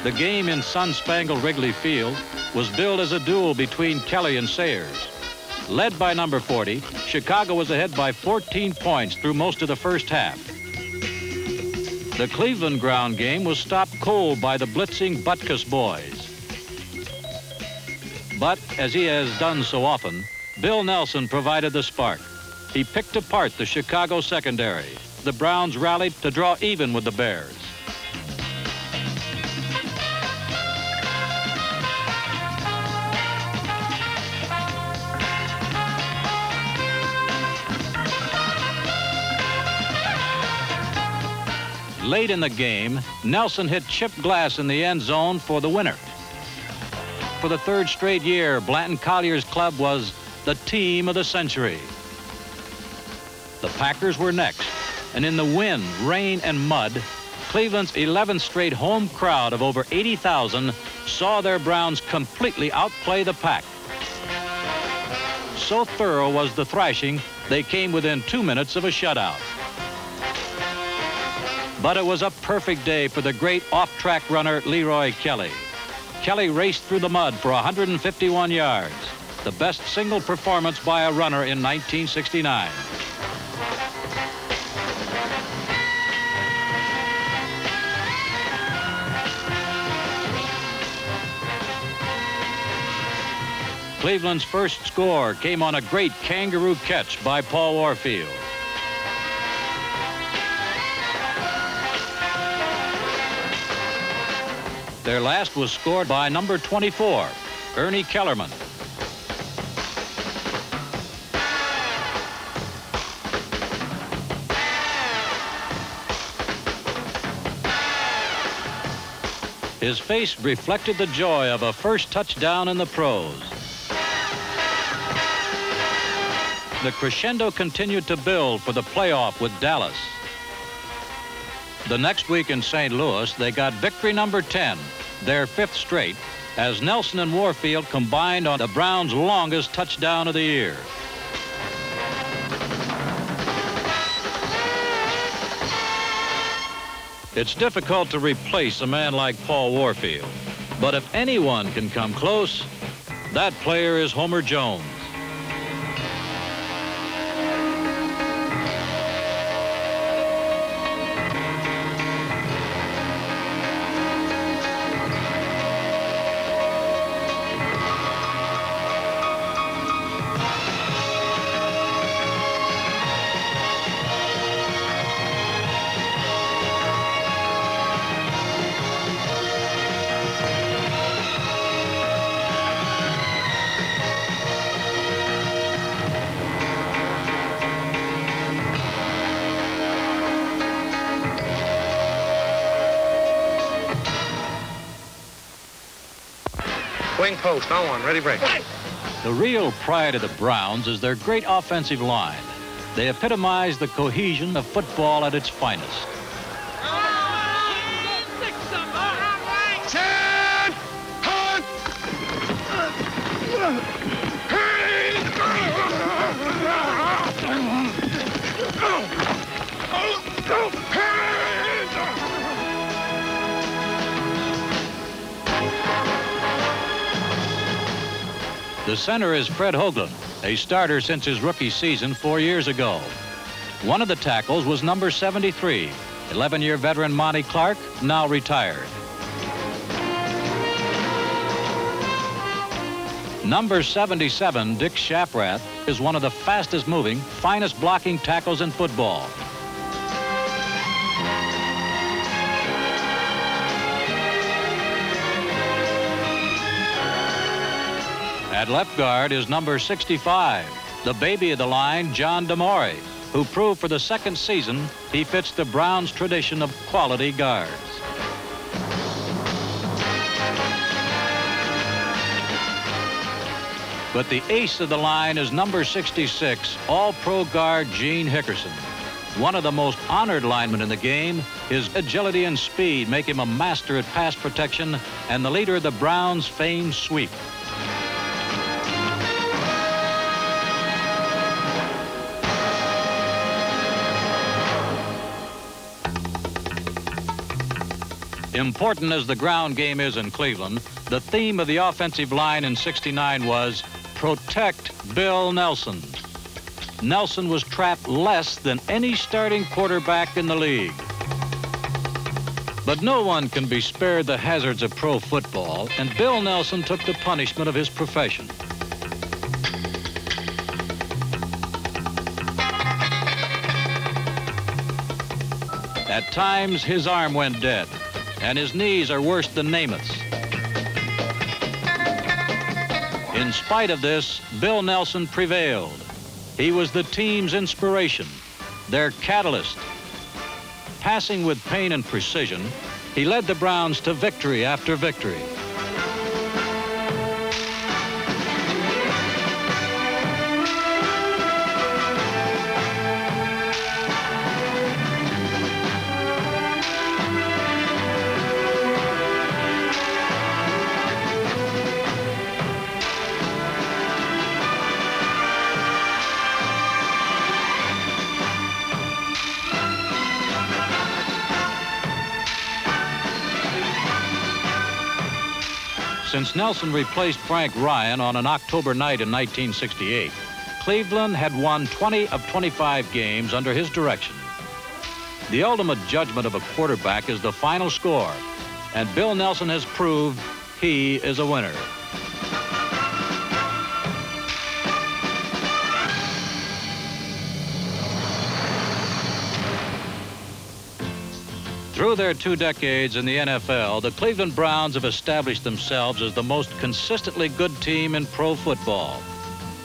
The game in sun-spangled Wrigley Field was billed as a duel between Kelly and Sayers. Led by number 40, Chicago was ahead by 14 points through most of the first half. The Cleveland ground game was stopped cold by the blitzing Butkus boys. But, as he has done so often, Bill Nelson provided the spark. He picked apart the Chicago secondary. The Browns rallied to draw even with the Bears. Late in the game, Nelson hit chipped glass in the end zone for the winner. For the third straight year, Blanton Collier's club was the team of the century. The Packers were next, and in the wind, rain, and mud, Cleveland's 11th straight home crowd of over 80,000 saw their Browns completely outplay the Pack. So thorough was the thrashing, they came within 2 minutes of a shutout. But it was a perfect day for the great off-track runner Leroy Kelly. Kelly raced through the mud for 151 yards, the best single performance by a runner in 1969. Cleveland's first score came on a great kangaroo catch by Paul Warfield. Their last was scored by number 24, Ernie Kellerman. His face reflected the joy of a first touchdown in the pros. The crescendo continued to build for the playoff with Dallas. The next week in St. Louis, they got victory number 10, their 5th straight, as Nelson and Warfield combined on the Browns' longest touchdown of the year. It's difficult to replace a man like Paul Warfield, but if anyone can come close, that player is Homer Jones. Wing post, on one, ready, break. The real pride of the Browns is their great offensive line. They epitomize the cohesion of football at its finest. The center is Fred Hoagland, a starter since his rookie season 4 years ago. One of the tackles was number 73, 11-year veteran Monty Clark, now retired. Number 77, Dick Shaprath, is one of the fastest moving, finest blocking tackles in football. At left guard is number 65, the baby of the line, John DeMore, who proved for the second season he fits the Browns' tradition of quality guards. But the ace of the line is number 66, All-Pro guard Gene Hickerson. One of the most honored linemen in the game, his agility and speed make him a master at pass protection and the leader of the Browns' famed sweep. Important as the ground game is in Cleveland, the theme of the offensive line in '69 was protect Bill Nelson. Nelson was trapped less than any starting quarterback in the league. But no one can be spared the hazards of pro football, and Bill Nelson took the punishment of his profession. At times, his arm went dead, and his knees are worse than Namath's. In spite of this, Bill Nelson prevailed. He was the team's inspiration, their catalyst. Passing with pain and precision, he led the Browns to victory after victory. Since Nelson replaced Frank Ryan on an October night in 1968, Cleveland had won 20 of 25 games under his direction. The ultimate judgment of a quarterback is the final score, and Bill Nelson has proved he is a winner. Through their 2 decades in the NFL, the Cleveland Browns have established themselves as the most consistently good team in pro football.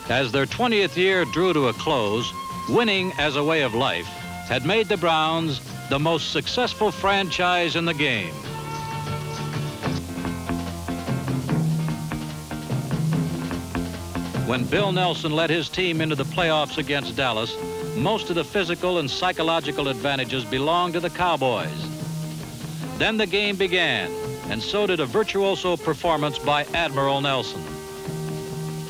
As their 20th year drew to a close, winning as a way of life had made the Browns the most successful franchise in the game. When Bill Nelson led his team into the playoffs against Dallas, most of the physical and psychological advantages belonged to the Cowboys. Then the game began, and so did a virtuoso performance by Admiral Nelson.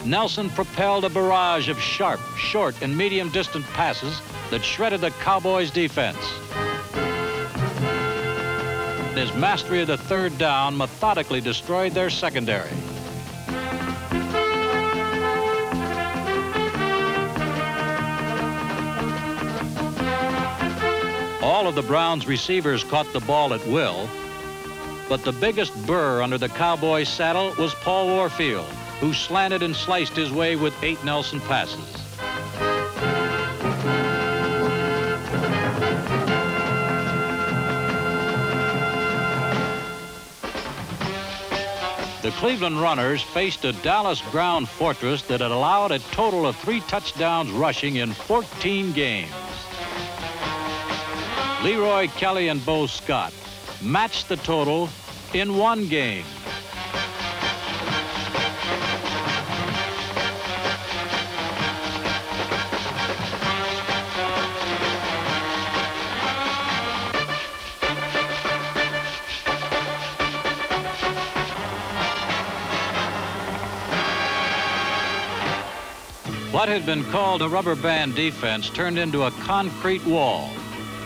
Nelson propelled a barrage of sharp, short, and medium-distance passes that shredded the Cowboys' defense. His mastery of the third down methodically destroyed their secondary. All of the Browns' receivers caught the ball at will, but the biggest burr under the Cowboys' saddle was Paul Warfield, who slanted and sliced his way with 8 Nelson passes. The Cleveland Runners faced a Dallas ground fortress that had allowed a total of 3 touchdowns rushing in 14 games. Leroy Kelly and Bo Scott matched the total in 1 game. What had been called a rubber band defense turned into a concrete wall.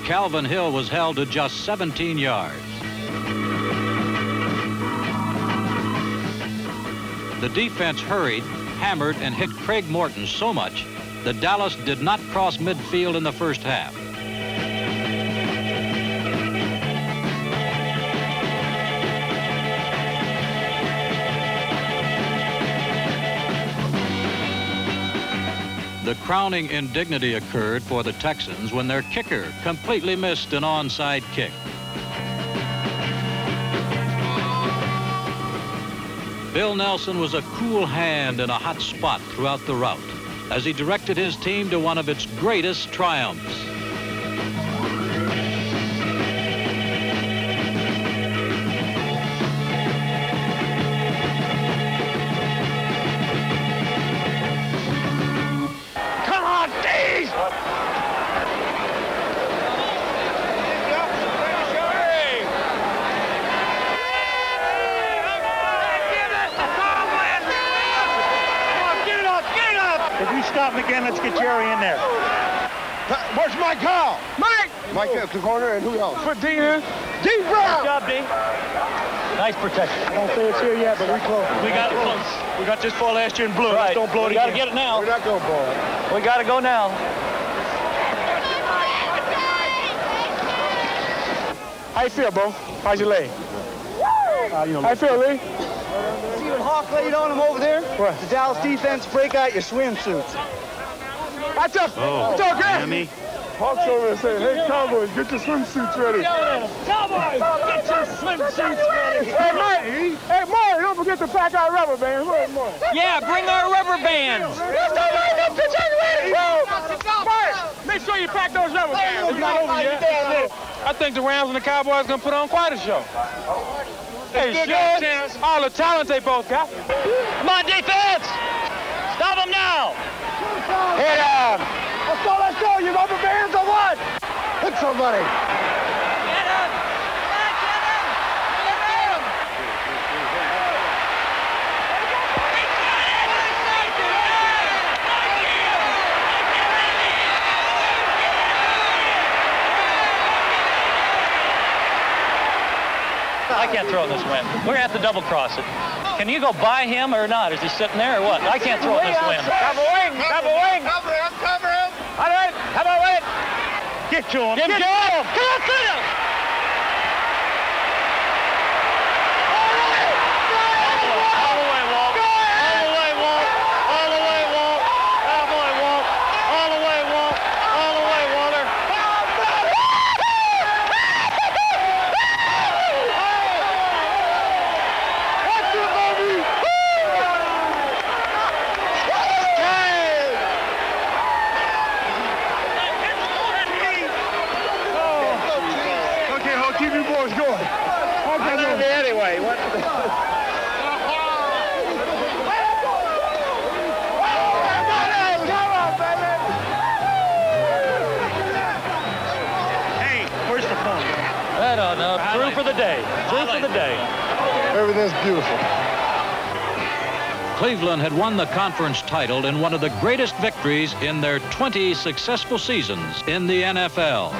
Calvin Hill was held to just 17 yards. The defense hurried, hammered and hit Craig Morton so much that Dallas did not cross midfield in the first half. The crowning indignity occurred for the Texans when their kicker completely missed an onside kick. Bill Nelson was a cool hand in a hot spot throughout the rout as he directed his team to one of its greatest triumphs. If you stop him again, let's get Jerry in there. Where's Mike Hall? Mike! Mike up the corner, and who else? Put D in. D Brown! Good job, D. Nice protection. I don't think it's here yet, but we close. We got it close. We got this far last year in blue. Right. Let's don't blow it We again. got to get it now. We're not going to blow it. We got to go now. How you feel, bro? How's your leg? How you feel, Lee? See what Hawk laid on him over there? What? The Dallas defense break out your swimsuits. That's up. Oh, Miami. Hawk's over there saying, hey, Cowboys, get your swimsuits ready. Cowboys, get your swimsuits ready. Hey, Maury, don't forget to pack our rubber bands. Where's Maury? Yeah, bring our rubber bands. Maury, make sure you pack those rubber bands. It's not over yet. I think the Rams and the Cowboys going to put on quite a show. Hey, shit, all the talent they both got. Come on, defense. Stop them now. Head on. Let's go. You rubber bands or what? Hit somebody. Get him. I can't throw it in this wind. We're going to have to double cross it. Can you go by him or not? Is he sitting there or what? I can't throw it in this wind. Cover wing. Cover him. All right, how about it? Get to him. Get him. Come on, sit him. Through for the day. Through for the day. Everything's beautiful. Cleveland had won the conference title in one of the greatest victories in their 20 successful seasons in the NFL.